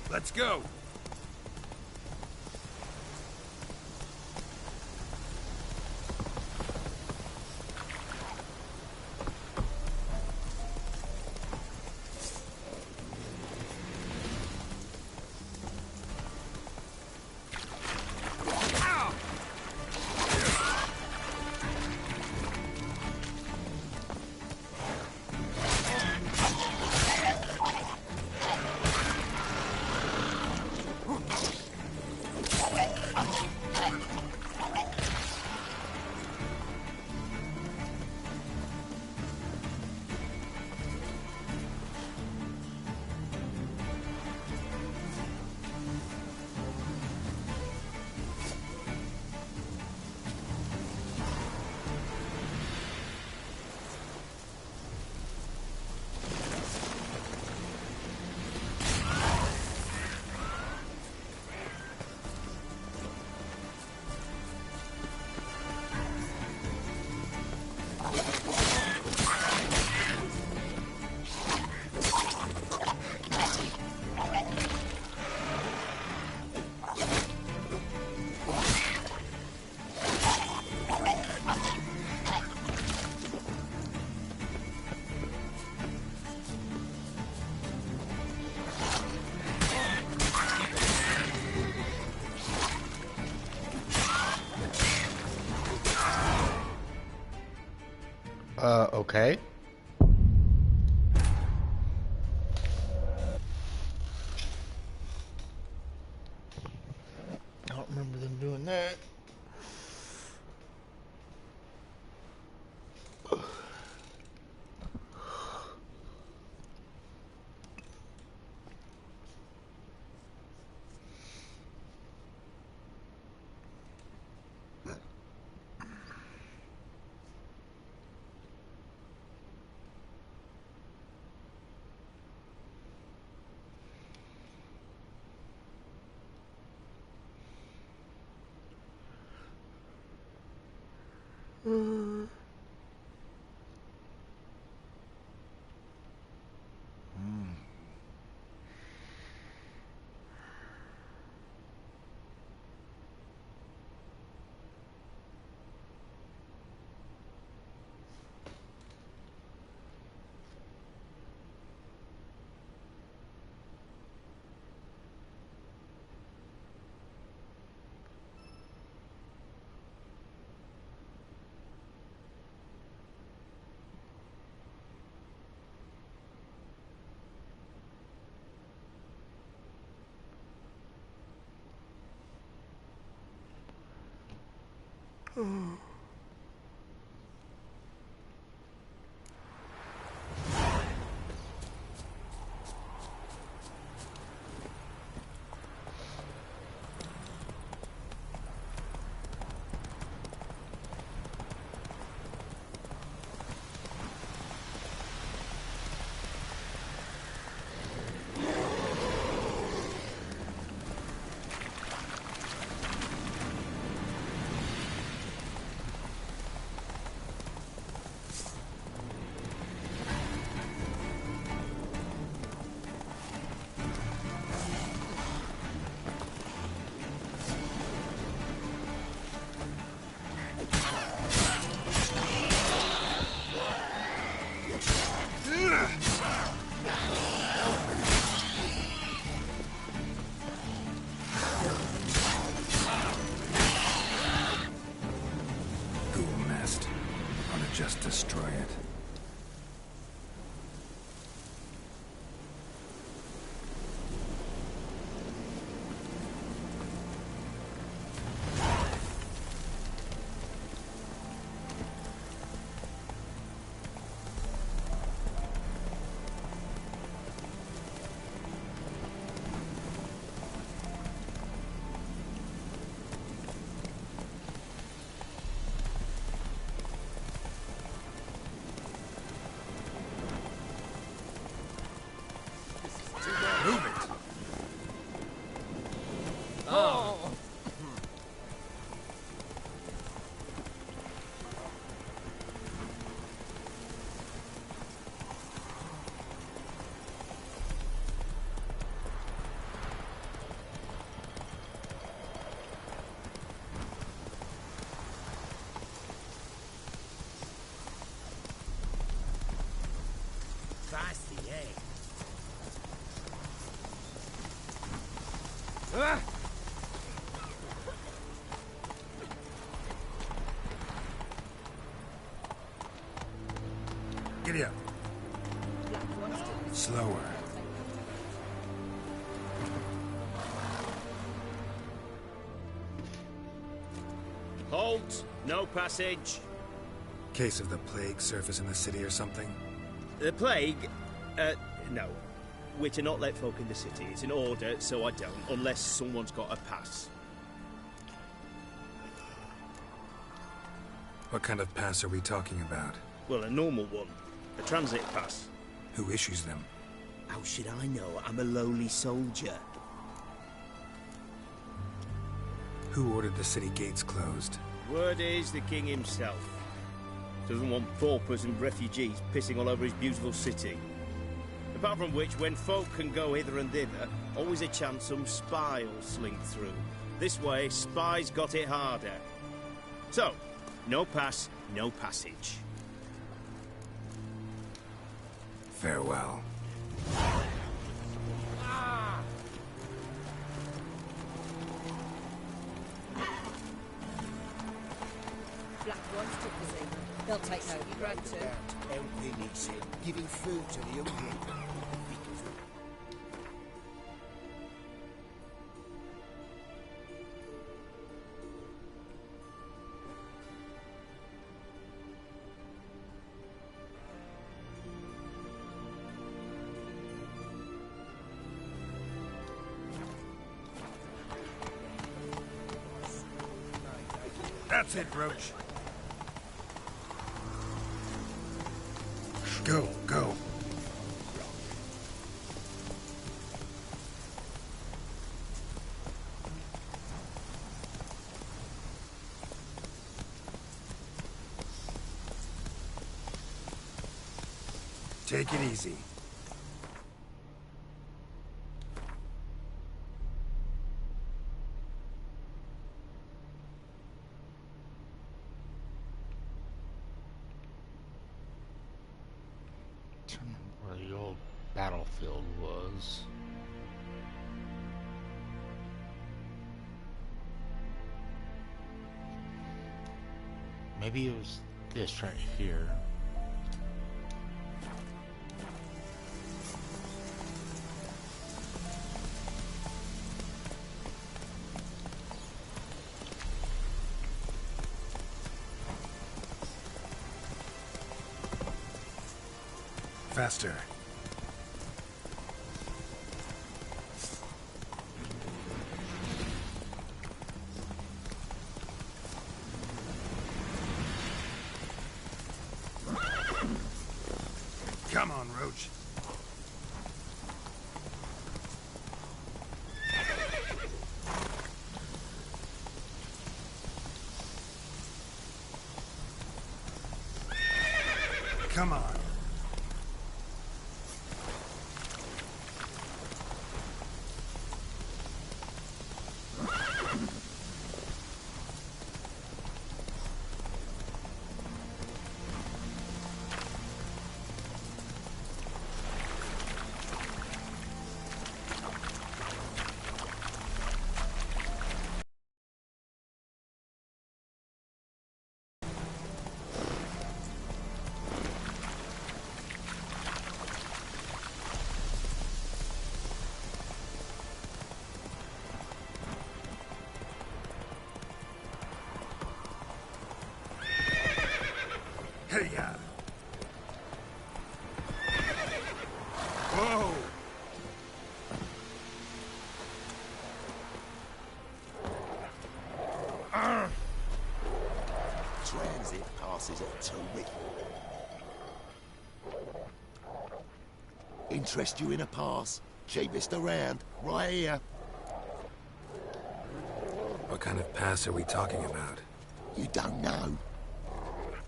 Let's go. Okay. I don't remember them doing that. Feisty, eh? Giddy up. Slower. Halt! No passage. Case of the plague surface in the city or something? The plague? No. We're to not let folk in the city. It's an order, so I don't, unless someone's got a pass. What kind of pass are we talking about? Well, a normal one. A transit pass. Who issues them? How should I know? I'm a lowly soldier. Who ordered the city gates closed? Word is the king himself. Doesn't want paupers and refugees pissing all over his beautiful city. Apart from which, when folk can go hither and thither, always a chance some spy will slink through. This way, spies got it harder. So, no pass, no passage. Farewell. Black ones too busy. They'll take note. You run too. Helping, he said. Giving food to the hungry. That's it, Roach. Go, go. Take it easy. Where the old battlefield was. Maybe it was this right here. Faster. Come on, Roach. Come on. Hey-ya! Whoa! Transit passes at 2 weeks. Interest you in a pass? Cheapest around, right here. What kind of pass are we talking about? You don't know?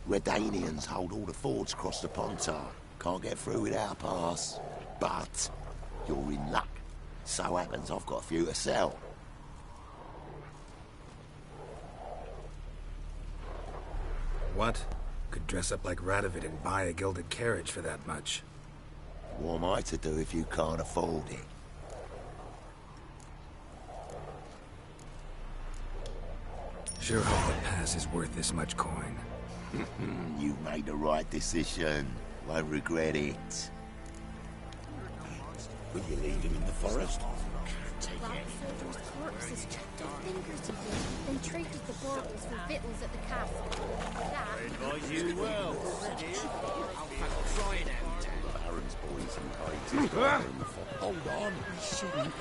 Redanians hold all the fords across the Pontar. Can't get through without a pass. But you're in luck. So happens I've got a few to sell. What? Could dress up like Radovid and buy a gilded carriage for that much. What am I to do if you can't afford it? Sure hope the pass is worth this much coin. You've made the right decision. Won't regret it. Will you leave him in the forest? Black soldiers' corpses chopped their fingers even, then traded the baubles for victuals at the castle. I advise you well. The Baron's boys and hides his brother in the forest. Hold on. We shouldn't.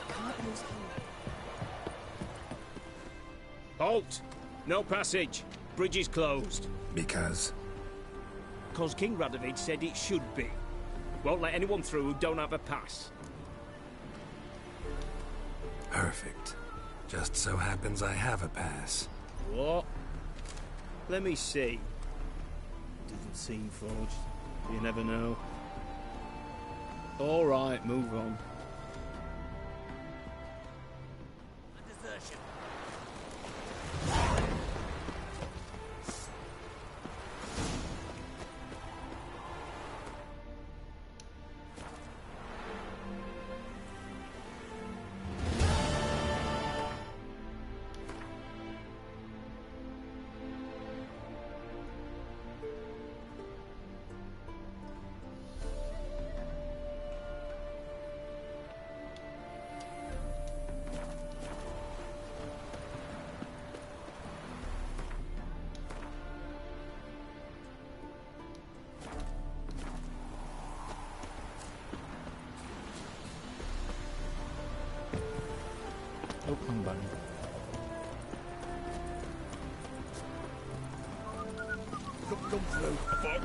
Can't lose hope. Halt! No passage. Bridge is closed. Because? Cause King Radovid said it should be. Won't let anyone through who don't have a pass. Perfect. Just so happens I have a pass. What? Let me see. Doesn't seem forged. You never know. All right, move on. Open button. Come through, fuck.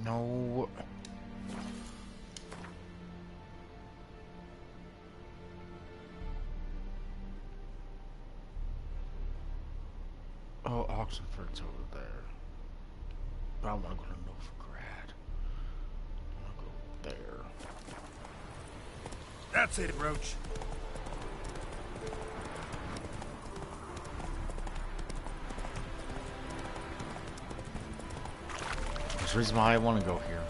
No. Oh, Oxenford's over there. But I want to go to Novigrad. I want to go there. That's it, Roach. There's a reason why I want to go here.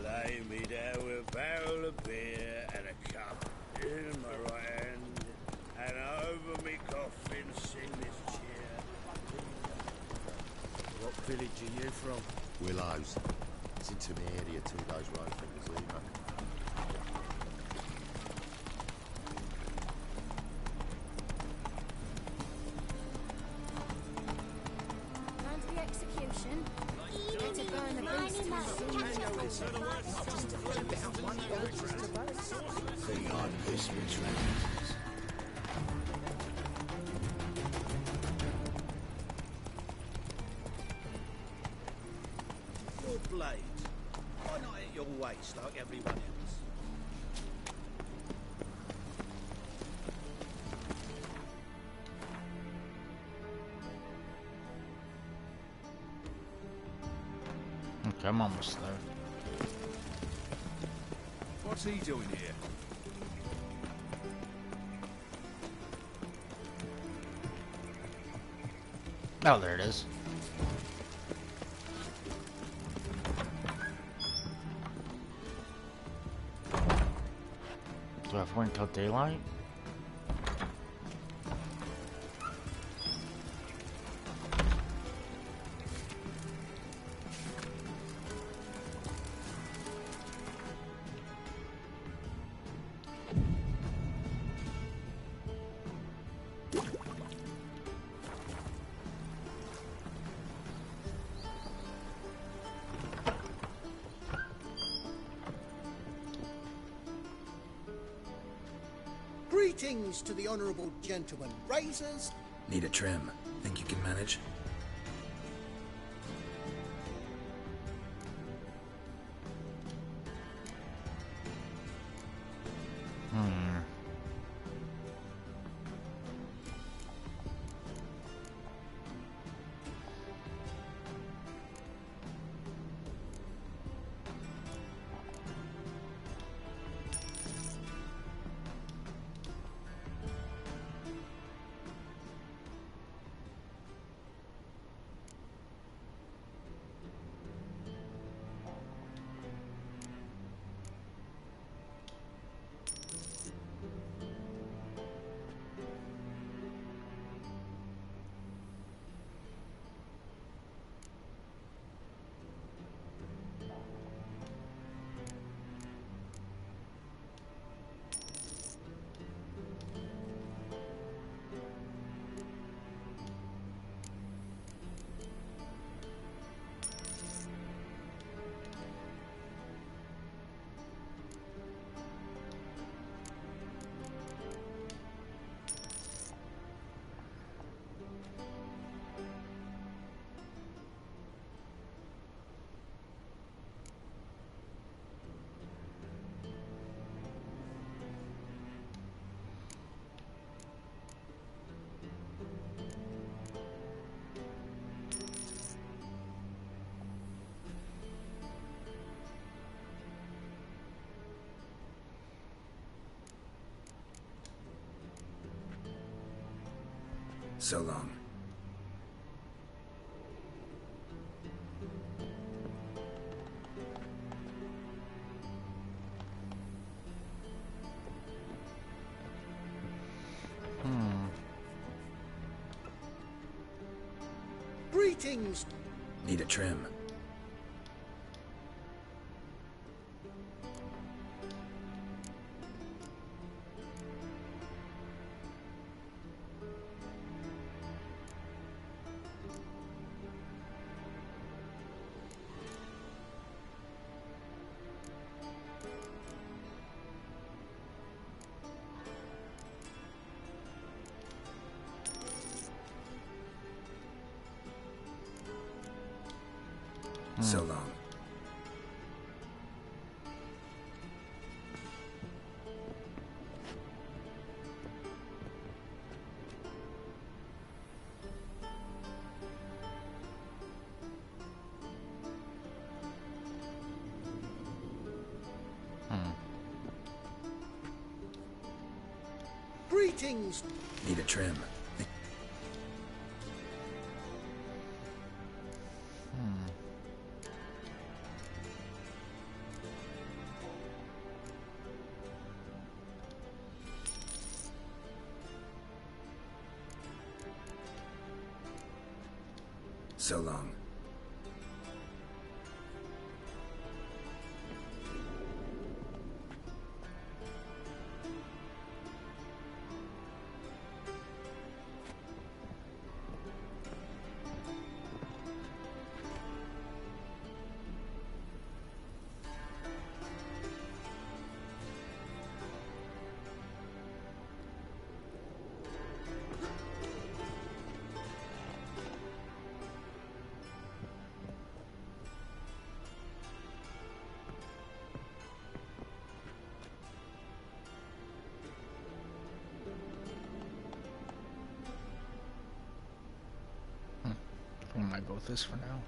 Lay me down with a barrel of beer and a cup in my right hand, and over me coffin sing this cheer. What village are you from? Willows. It's into the area 2 days road from Zima. Time for the execution. Better burn the beast. Thing like this, which rabbits. Your blade. Why not at your waist like everyone else? I'm almost there. What's he doing here? Oh, there it is. Do I have to wait until daylight? Greetings to the honourable gentleman. Razors? Need a trim. Think you can manage? So long. Greetings. Need a trim. So long. Greetings. Need a trim. So long. I might go with this for now.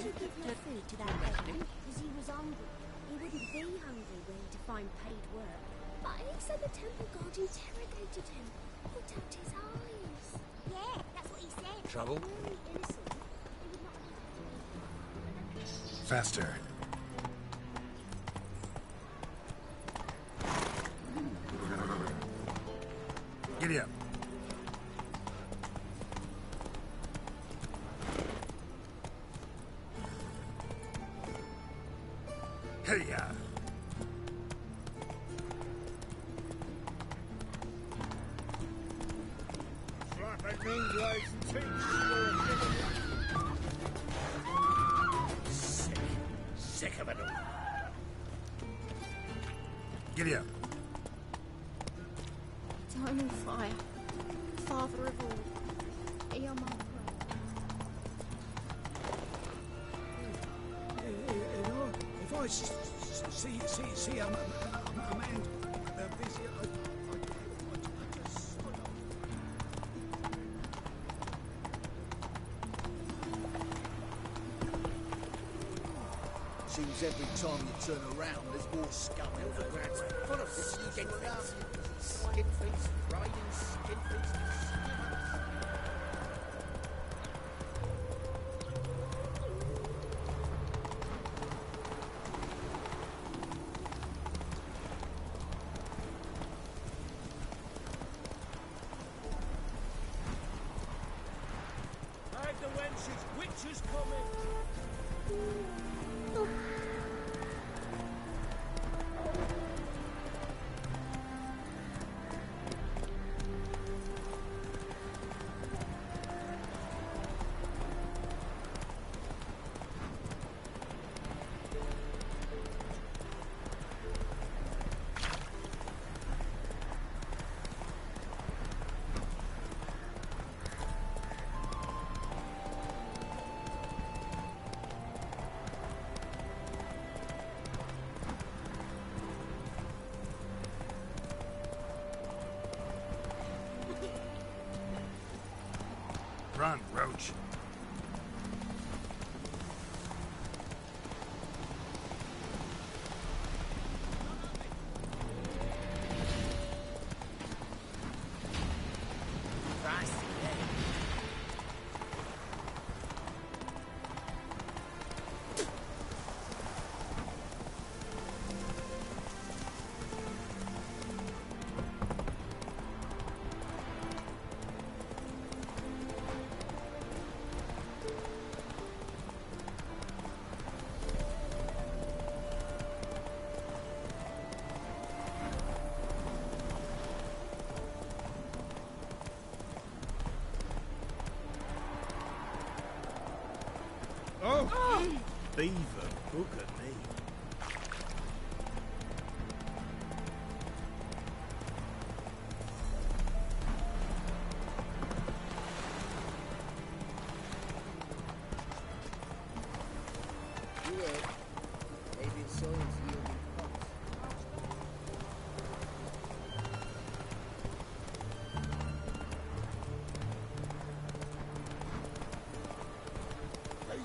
should give no food to that beggar, because he was hungry. He wouldn't be hungry were he to find paid work. But he said the temple guard interrogated him, put out his eyes. Yeah, that's what he said. Trouble? Only innocent. He would not have Faster. Giddy up. Hey-ya! Flapping moonblades and teeth. Sick of it all. Giddy up. Eternal fire, Father of all, hear my prayer. If I see a man busy, I just sort of... Seems every time you turn around, there's more scum out the ground. Full of skinflint. Skinflints, riding skinflints. Hide the wenches, witches coming! Run, Roach. Beaver, look at me. Avian soils yielding crops.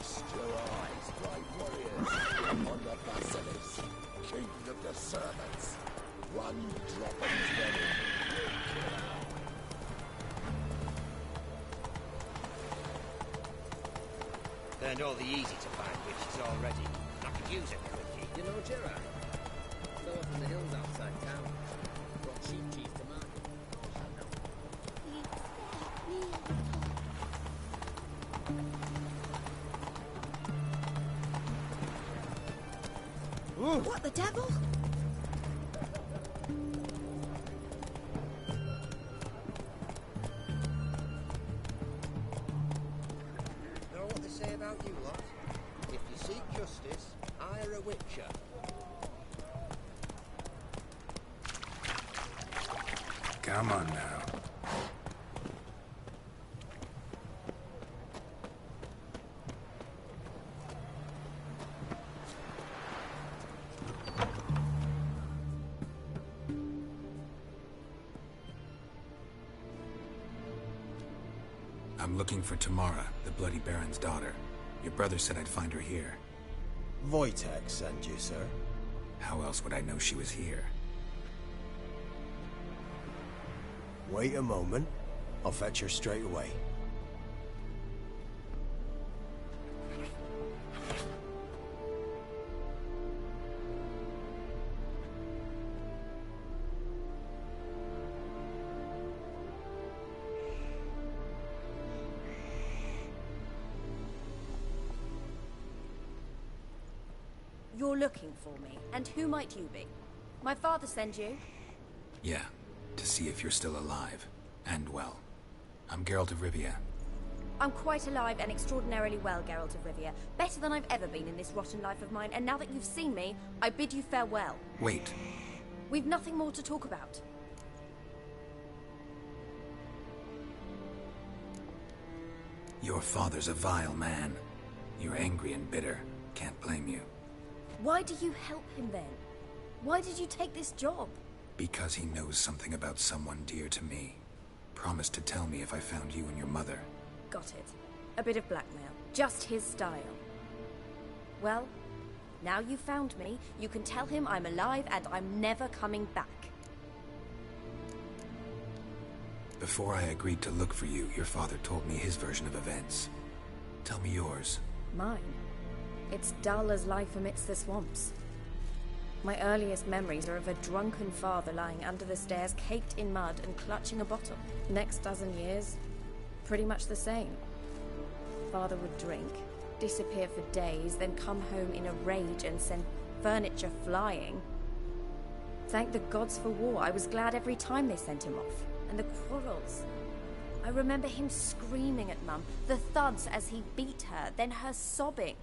Feast your eyes, brave warriors, on the Basilis, king of the servants. One drop of his venom. Learned all the easy-to-find witches already. I could use a quickie. You know Gerard? Fella from the hills outside town. Brought sheep cheese to market. What the devil? Know what they say about you lot? If you seek justice, hire a witcher. Come on now. I'm looking for Tamara, the Bloody Baron's daughter. Your brother said I'd find her here. Wojtek sent you, sir. How else would I know she was here? Wait a moment. I'll fetch her straight away. You're looking for me, and who might you be? My father sent you? Yeah, to see if you're still alive. And well. I'm Geralt of Rivia. I'm quite alive and extraordinarily well, Geralt of Rivia. Better than I've ever been in this rotten life of mine, and now that you've seen me, I bid you farewell. Wait. We've nothing more to talk about. Your father's a vile man. You're angry and bitter. Can't blame you. Why do you help him then? Why did you take this job? Because he knows something about someone dear to me. Promised to tell me if I found you and your mother. Got it. A bit of blackmail. Just his style. Well, now you've found me, you can tell him I'm alive and I'm never coming back. Before I agreed to look for you, your father told me his version of events. Tell me yours. Mine? It's dull as life amidst the swamps. My earliest memories are of a drunken father lying under the stairs, caked in mud and clutching a bottle. Next dozen years, pretty much the same. Father would drink, disappear for days, then come home in a rage and send furniture flying. Thank the gods for war. I was glad every time they sent him off. And the quarrels. I remember him screaming at Mum, the thuds as he beat her, then her sobbing.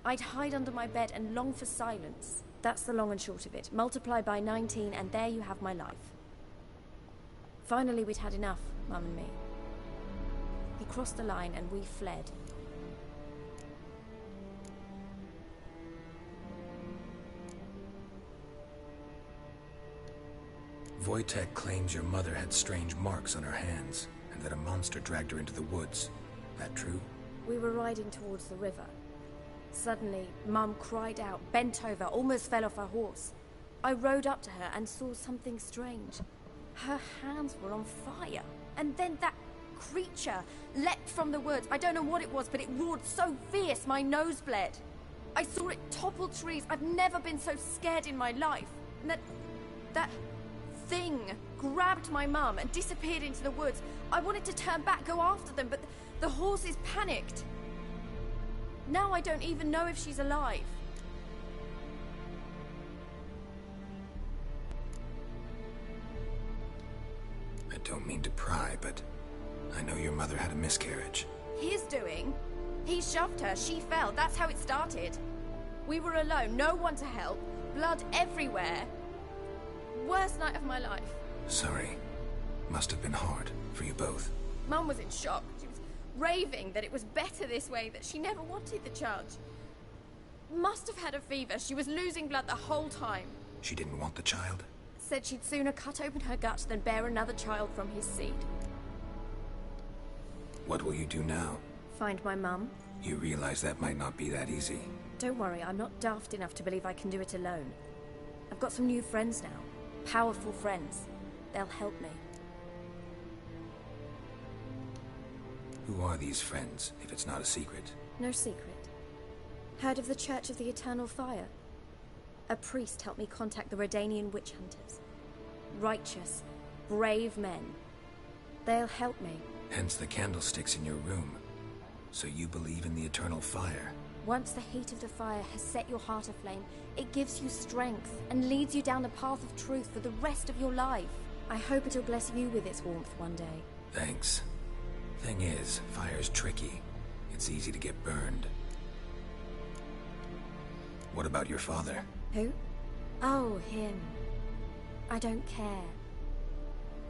I'd hide under my bed and long for silence. That's the long and short of it. Multiply by 19 and there you have my life. Finally we'd had enough, Mum and me. He crossed the line and we fled. Wojtek claims your mother had strange marks on her hands, and that a monster dragged her into the woods. That true? We were riding towards the river. Suddenly, Mum cried out, bent over, almost fell off her horse. I rode up to her and saw something strange. Her hands were on fire. And then that creature leapt from the woods. I don't know what it was, but it roared so fierce my nose bled. I saw it topple trees. I've never been so scared in my life. And that thing grabbed my mum and disappeared into the woods. I wanted to turn back, go after them, but the horses panicked. Now I don't even know if she's alive. I don't mean to pry, but I know your mother had a miscarriage. His doing? He shoved her, she fell, that's how it started. We were alone, no one to help, blood everywhere. Worst night of my life. Sorry. Must have been hard for you both. Mum was in shock. She was raving that it was better this way, that she never wanted the charge. Must have had a fever. She was losing blood the whole time. She didn't want the child? Said she'd sooner cut open her gut than bear another child from his seed. What will you do now? Find my mum. You realize that might not be that easy. Don't worry, I'm not daft enough to believe I can do it alone. I've got some new friends now. Powerful friends. They'll help me. Who are these friends, if it's not a secret? No secret. Heard of the Church of the Eternal Fire? A priest helped me contact the Redanian witch hunters. Righteous, brave men. They'll help me. Hence the candlesticks in your room. So you believe in the eternal fire? Once the heat of the fire has set your heart aflame, it gives you strength and leads you down the path of truth for the rest of your life. I hope it'll bless you with its warmth one day. Thanks. Thing is, fire's tricky. It's easy to get burned. What about your father? Who? Oh, him. I don't care.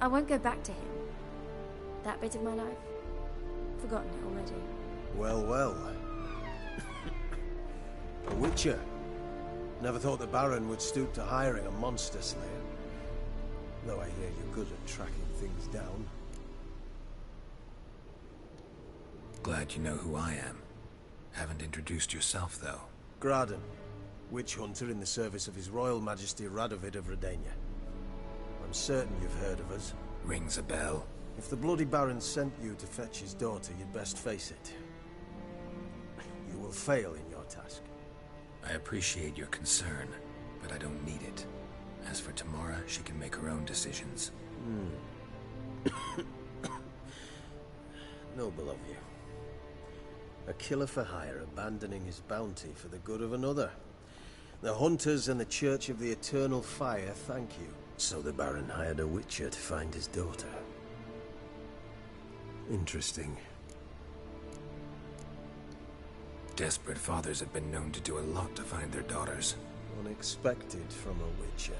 I won't go back to him. That bit of my life? Forgotten it already. Well, well. A witcher. Never thought the Baron would stoop to hiring a monster slayer. Though I hear you're good at tracking things down. Glad you know who I am. Haven't introduced yourself, though. Graden, witch hunter in the service of His Royal Majesty Radovid of Redania. I'm certain you've heard of us. Rings a bell. If the Bloody Baron sent you to fetch his daughter, you'd best face it. You will fail in your task. I appreciate your concern, but I don't need it. As for Tamara, she can make her own decisions. Noble of you. A killer for hire abandoning his bounty for the good of another. The hunters and the Church of the Eternal Fire thank you. So the Baron hired a witcher to find his daughter. Interesting. Desperate fathers have been known to do a lot to find their daughters. Unexpected from a witcher.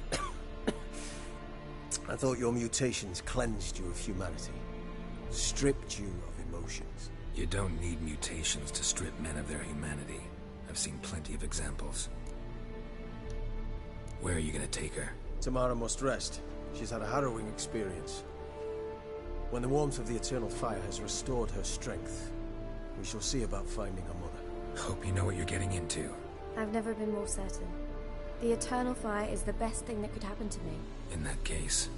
I thought your mutations cleansed you of humanity. Stripped you of emotions. You don't need mutations to strip men of their humanity. I've seen plenty of examples. Where are you gonna take her? Tamara must rest. She's had a harrowing experience. When the warmth of the Eternal Fire has restored her strength, we shall see about finding her mother. Hope you know what you're getting into. I've never been more certain. The Eternal Fire is the best thing that could happen to me. In that case,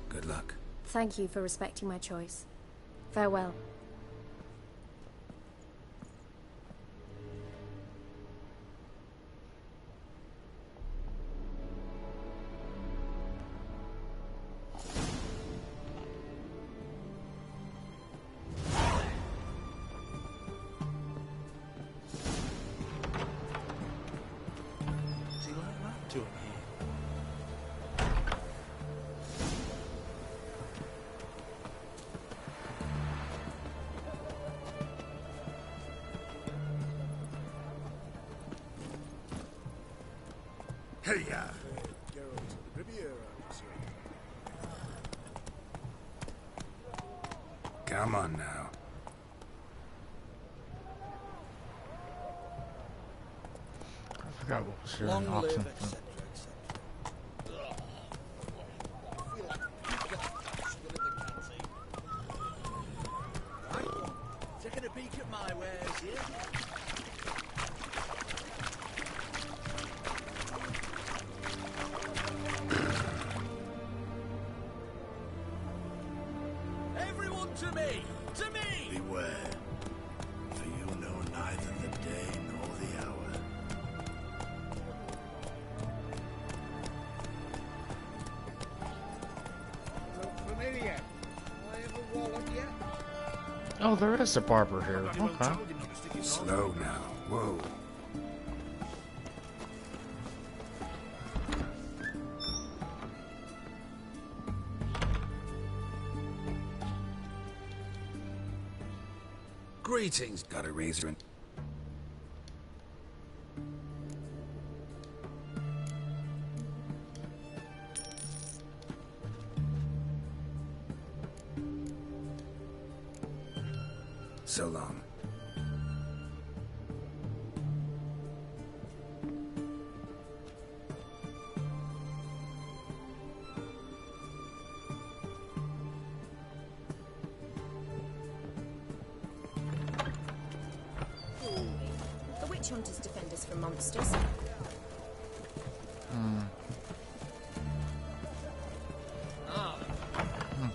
good luck. Thank you for respecting my choice. Farewell. Hey-ya! Come on now. I forgot what was here. Long An live, option. etc., etc. I feel like you've got spill in the canteen. Right, taking a peek at my wares here. Everyone to me! To me! Beware, for you know neither the day nor the hour. Look familiar. I have a wallet yet? Oh, there is a barber here. Okay. Slow now. Whoa. Greetings. Got a razor and... So long. The witch hunters defend us from monsters. I'm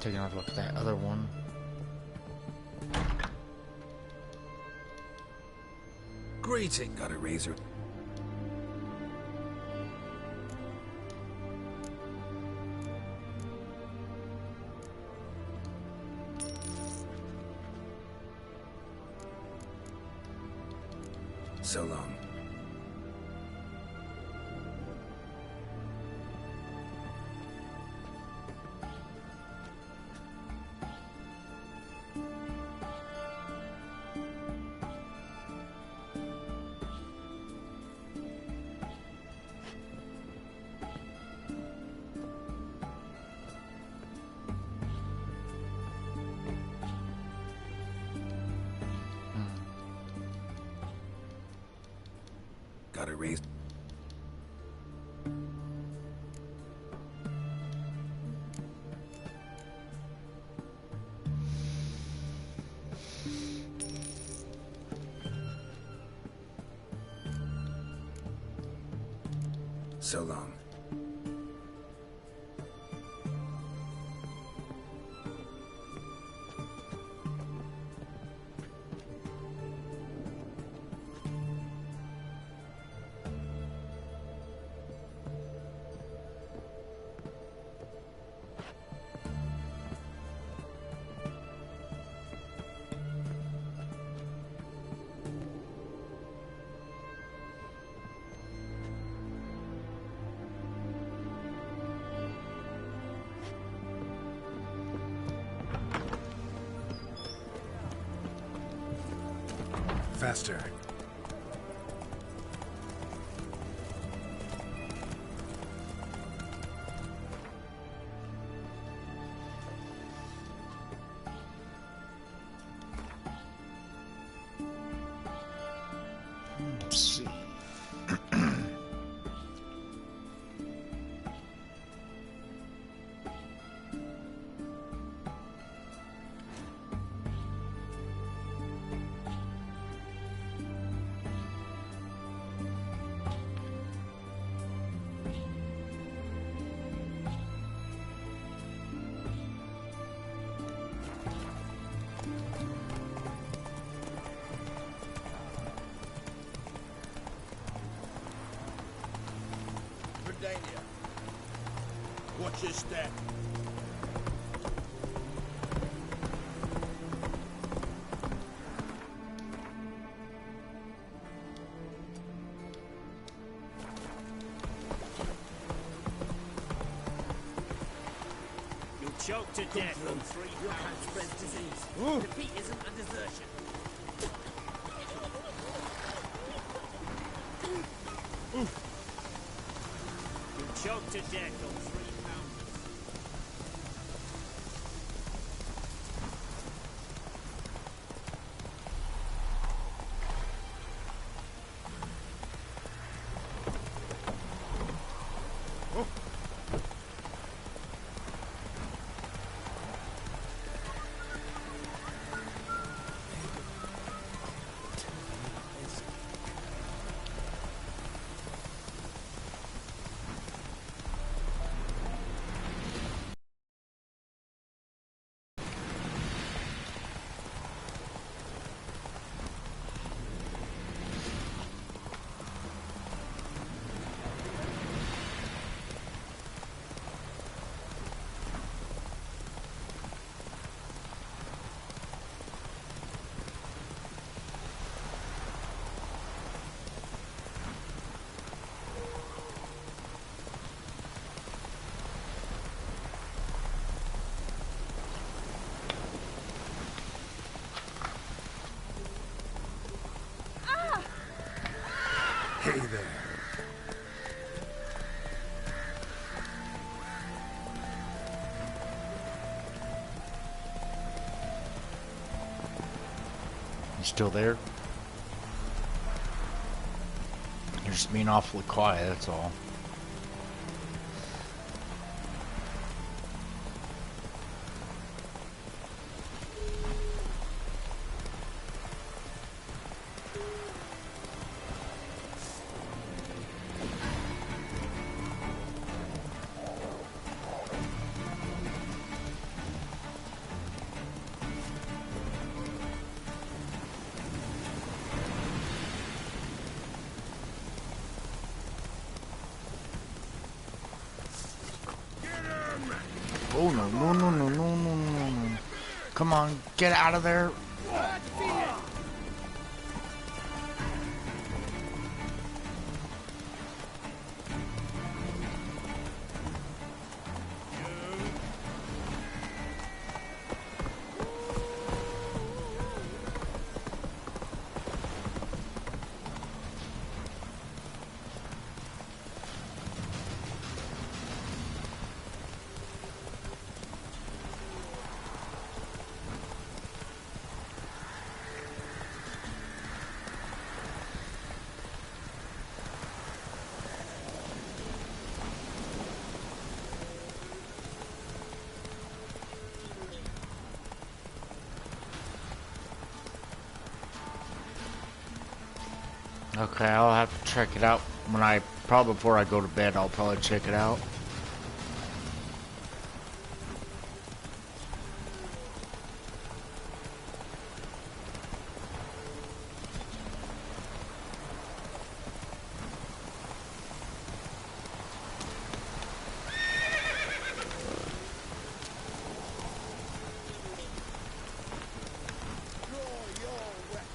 taking a look at that other one. Greeting. Got a razor. So long. Got a razor. So long. Faster. Let's see. Verdania. Watch your step. You'll choke to death on 3 Your hand pounds. spreads disease. Defeat isn't a desertion. You'll choke to death on 3 pounds. Hey there. You still there? You're just being awfully quiet, that's all. Oh no, no, no, no, no, no, no, no. Come on, get out of there. Okay, I'll have to check it out when probably before I go to bed. I'll probably check it out.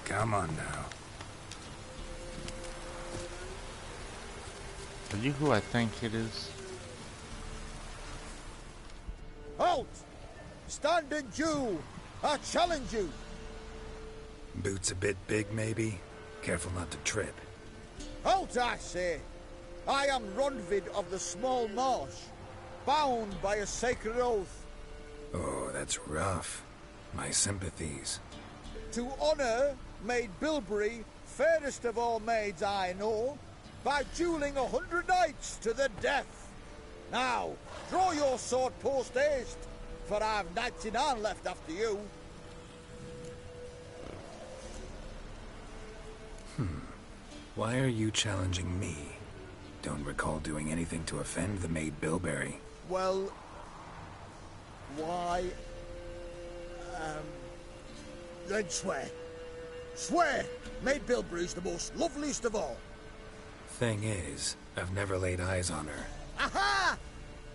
Come on now. Are you who I think it is? Halt! Stand and Jew! I challenge you! Boots a bit big, maybe? Careful not to trip. Halt, I say! I am Ronvid of the Small Marsh, bound by a sacred oath. Oh, that's rough. My sympathies. To honor Maid Bilberry, fairest of all maids I know, by dueling 100 knights to the death. Now, draw your sword post haste, for I've 99 left after you. Why are you challenging me? Don't recall doing anything to offend the Maid Bilberry. Well, why? Then swear. Swear! Maid Bilberry's the most loveliest of all. Thing is, I've never laid eyes on her. Aha!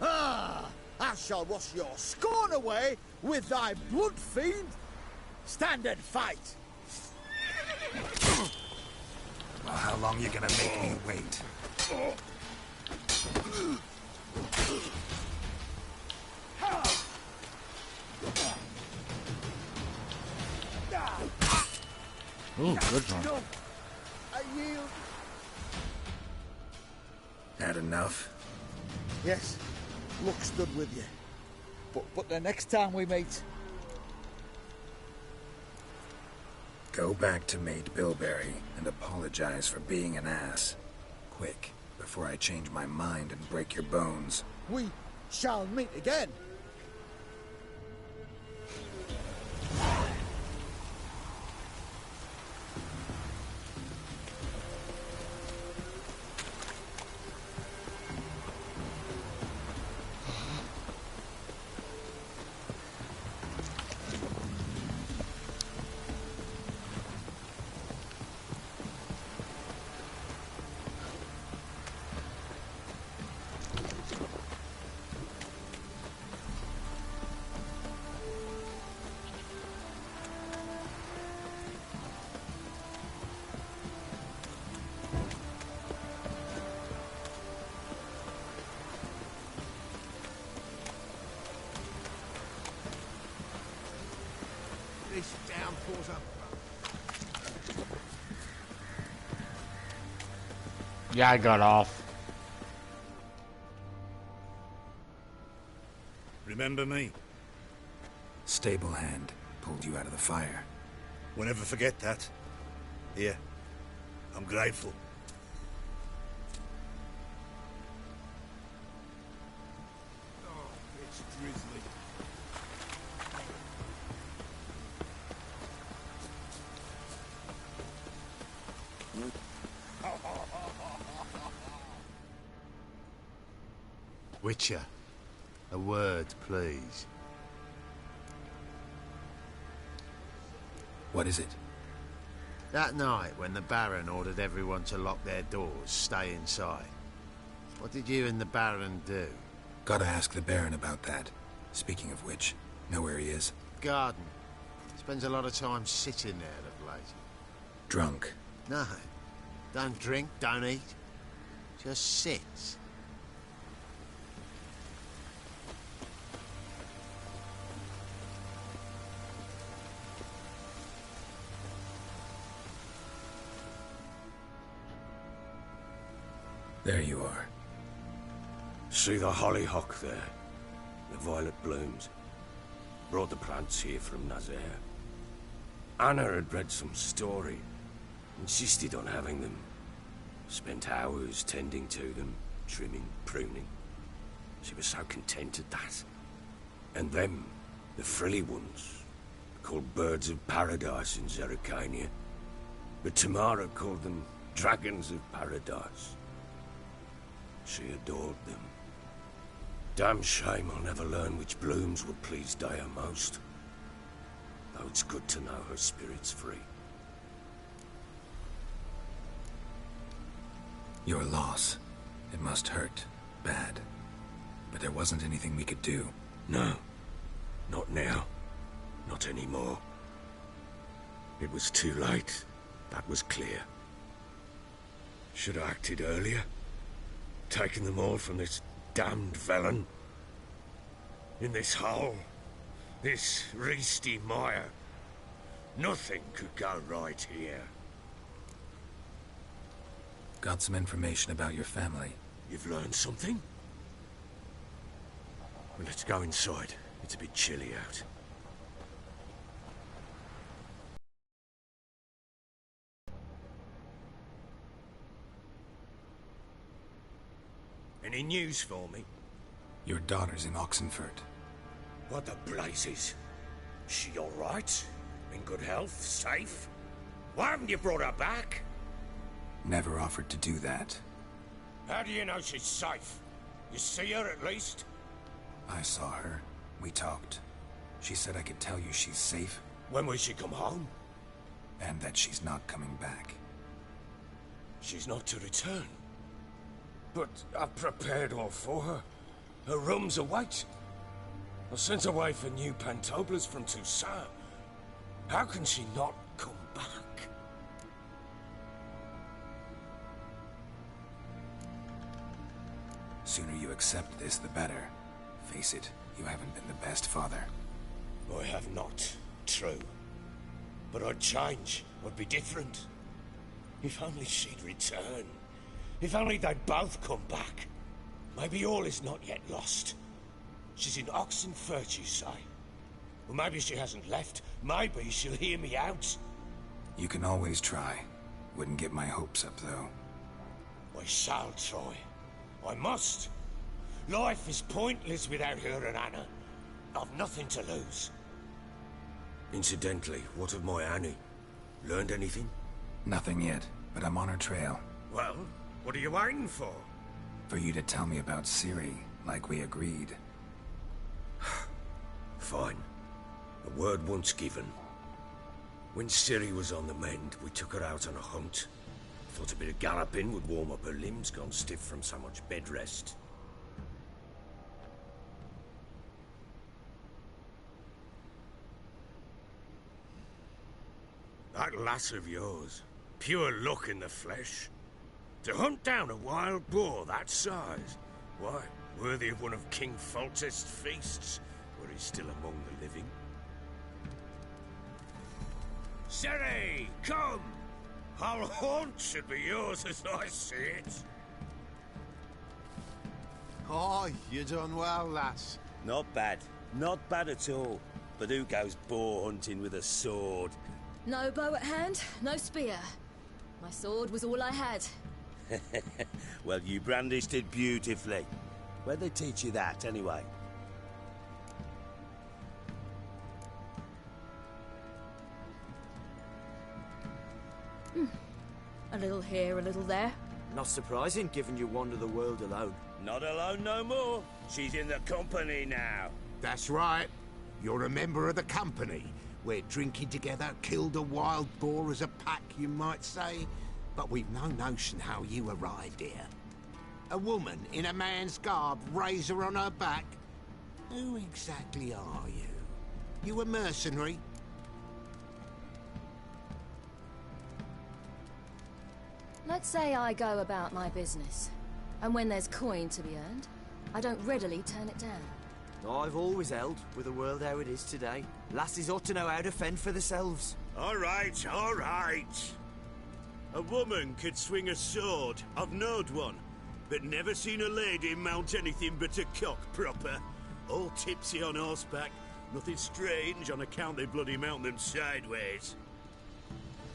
Ah! I shall wash your scorn away with thy blood fiend. Stand and fight. Well, how long you gonna make me wait? Ooh, good one. I yield. Had enough? Yes, luck stood with you. But the next time we meet... Go back to Maid Bilberry and apologize for being an ass. Quick, before I change my mind and break your bones. We shall meet again. This downpour's up. Yeah, I got off. Remember me? Stable hand pulled you out of the fire. We'll never forget that. Here, I'm grateful. Oh, it's drizzly. Witcher, a word, please. What is it? That night, when the Baron ordered everyone to lock their doors, stay inside. What did you and the Baron do? Gotta ask the Baron about that. Speaking of which, know where he is? Garden. Spends a lot of time sitting there of late. Drunk. No. Don't drink, don't eat. Just sits. There you are. See the hollyhock there? The violet blooms. Brought the plants here from Nazaire. Anna had read some story. Insisted on having them. Spent hours tending to them, trimming, pruning. She was so content at that. And them, the frilly ones, called birds of paradise in Zerrikania. But Tamara called them dragons of paradise. She adored them. Damn shame I'll never learn which blooms would please Dea most. Though it's good to know her spirit's free. Your loss. It must hurt. Bad. But there wasn't anything we could do. No. Not now. Not anymore. It was too late. That was clear. Should have acted earlier. Taken them all from this damned Velen. In this hole. This reesty mire. Nothing could go right here. Got some information about your family. You've learned something? Well, let's go inside. It's a bit chilly out. Any news for me? Your daughter's in Oxenfurt. What the blazes? She all right? In good health? Safe? Why haven't you brought her back? Never offered to do that. How do you know she's safe? You see her at least? I saw her. We talked. She said I could tell you she's safe. When will she come home? And that she's not coming back. She's not to return. But I've prepared all for her. Her rooms await. I've sent away for new pantoblas from Toussaint. How can she not come back? Sooner you accept this, the better. Face it, you haven't been the best father. I have not. True. But I'd change. I'd be different. If only she'd return. If only they'd both come back. Maybe all is not yet lost. She's in Oxenfurt, you say? Well, maybe she hasn't left. Maybe she'll hear me out. You can always try. Wouldn't get my hopes up, though. I shall try. I must. Life is pointless without her and Anna. I've nothing to lose. Incidentally, what of my Annie? Learned anything? Nothing yet, but I'm on her trail. Well, what are you waiting for? For you to tell me about Ciri, like we agreed. Fine. A word once given. When Ciri was on the mend, we took her out on a hunt. Thought a bit of galloping would warm up her limbs, gone stiff from so much bed rest. That lass of yours, pure luck in the flesh. To hunt down a wild boar that size, why, worthy of one of King Foltest's feasts, where he's still among the living. Ciri, come! Whole haunt should be yours as I see it. Oh, you done well, lass. Not bad. Not bad at all. But who goes boar hunting with a sword? No bow at hand, no spear. My sword was all I had. Well, you brandished it beautifully. Where'd they teach you that, anyway? A little here, a little there. Not surprising, given you wander the world alone. Not alone no more. She's in the company now. That's right. You're a member of the company. We're drinking together, killed a wild boar as a pack, you might say. But we've no notion how you arrived here. A woman in a man's garb, razor on her back. Who exactly are you? You a mercenary? Let's say I go about my business. And when there's coin to be earned, I don't readily turn it down. I've always held, with the world how it is today, lasses ought to know how to fend for themselves. All right, all right. A woman could swing a sword. I've knowed one. But never seen a lady mount anything but a cock proper. All tipsy on horseback. Nothing strange on account they bloody mount them sideways.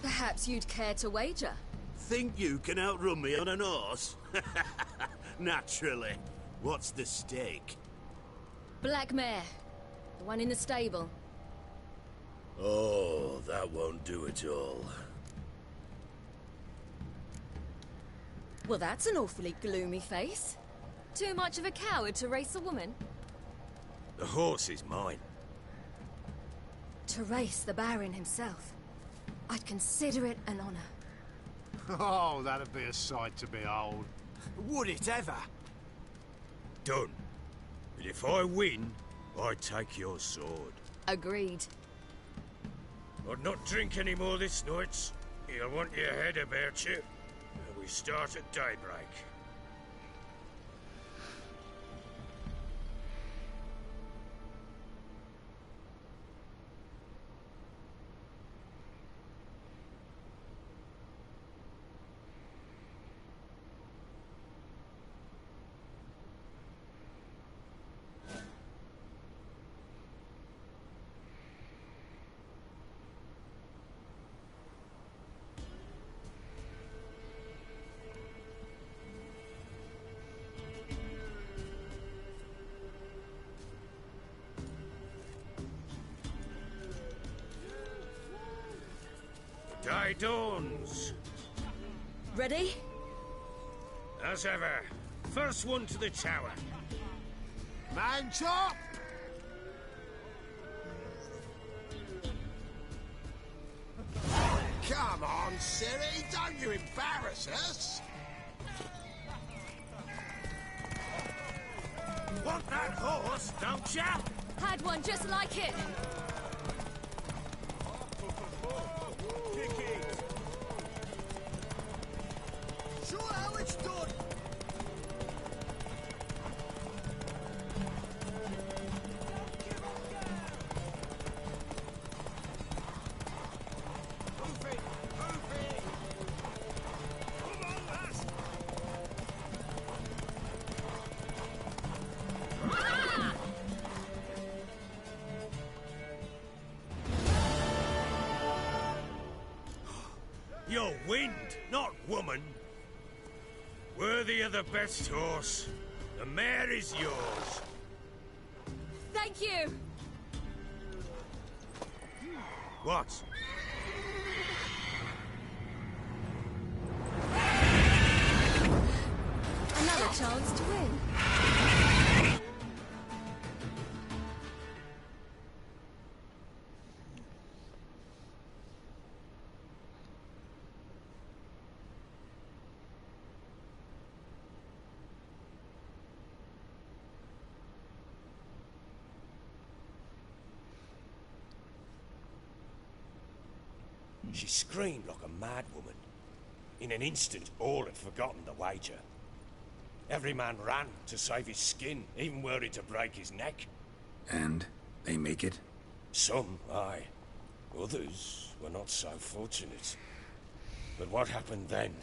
Perhaps you'd care to wager? Think you can outrun me on an horse? Naturally. What's the stake? Black mare. The one in the stable. Oh, that won't do it all. Well, that's an awfully gloomy face. Too much of a coward to race a woman? The horse is mine. To race the Baron himself. I'd consider it an honor. Oh, that'd be a sight to behold. Would it ever? Done. But if I win, I take your sword. Agreed. I'd not drink any more this night. You'll want your head about you. We start at daybreak. Day dawns. Ready? As ever. First one to the tower. Man chop! Come on, Siri, don't you embarrass us! Want that horse, don't ya? Had one just like it. Show how it's done. You're wind, not woman. Worthy of the best horse. The mare is yours. Thank you. What? Another chance to win. She screamed like a mad woman. In an instant, all had forgotten the wager. Every man ran to save his skin, even were it to break his neck. And they make it? Some, aye. Others were not so fortunate. But what happened then?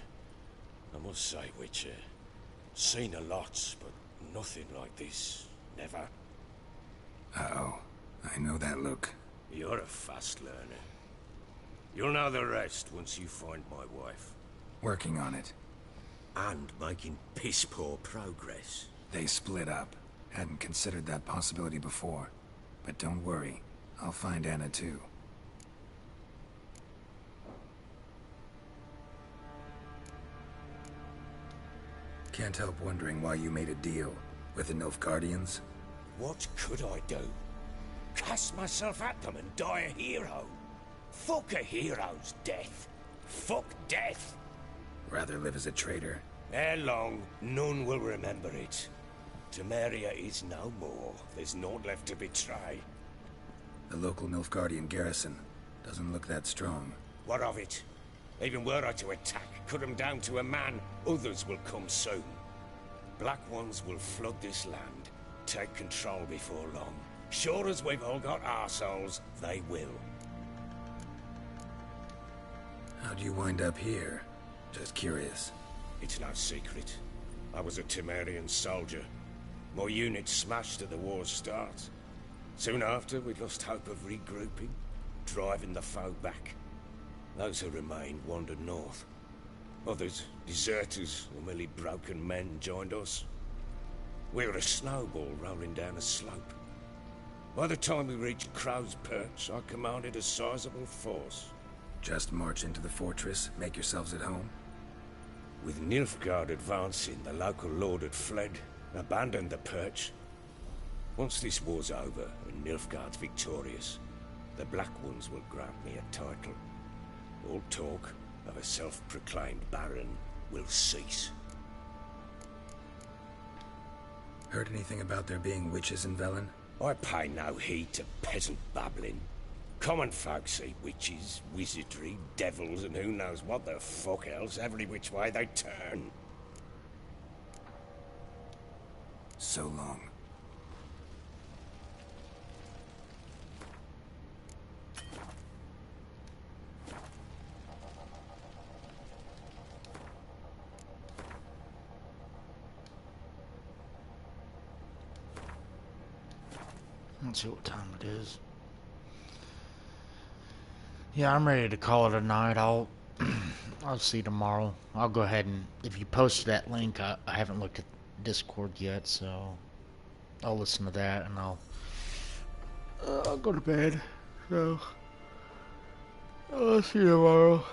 I must say, Witcher, seen a lot, but nothing like this. Never. Uh-oh. I know that look. You're a fast learner. You'll know the rest once you find my wife. Working on it. And making piss-poor progress. They split up. Hadn't considered that possibility before. But don't worry. I'll find Anna too. Can't help wondering why you made a deal with the Nilfgaardians. What could I do? Cast myself at them and die a hero? Fuck a hero's death. Fuck death. Rather live as a traitor. Ere long, none will remember it. Temeria is no more. There's naught left to betray. The local Nilfgaardian garrison doesn't look that strong. What of it? Even were I to attack, cut them down to a man, others will come soon. Black ones will flood this land, take control before long. Sure as we've all got arseholes, they will. How'd you wind up here? Just curious. It's no secret. I was a Temerian soldier. My unit smashed at the war's start. Soon after, we lost hope of regrouping, driving the foe back. Those who remained wandered north. Others, deserters or merely broken men, joined us. We were a snowball rolling down a slope. By the time we reached Crow's Perch, I commanded a sizable force. Just march into the fortress, make yourselves at home? With Nilfgaard advancing, the local lord had fled, abandoned the perch. Once this war's over and Nilfgaard's victorious, the Black Ones will grant me a title. All talk of a self-proclaimed baron will cease. Heard anything about there being witches in Velen? I pay no heed to peasant babbling. Common folk see witches, wizardry, devils, and who knows what the fuck else every which way they turn. So long. Let's see what time it is. Yeah, I'm ready to call it a night. I'll see you tomorrow. I'll go ahead and, if you post that link, I haven't looked at Discord yet, so I'll listen to that and I'll go to bed. So I'll see you tomorrow.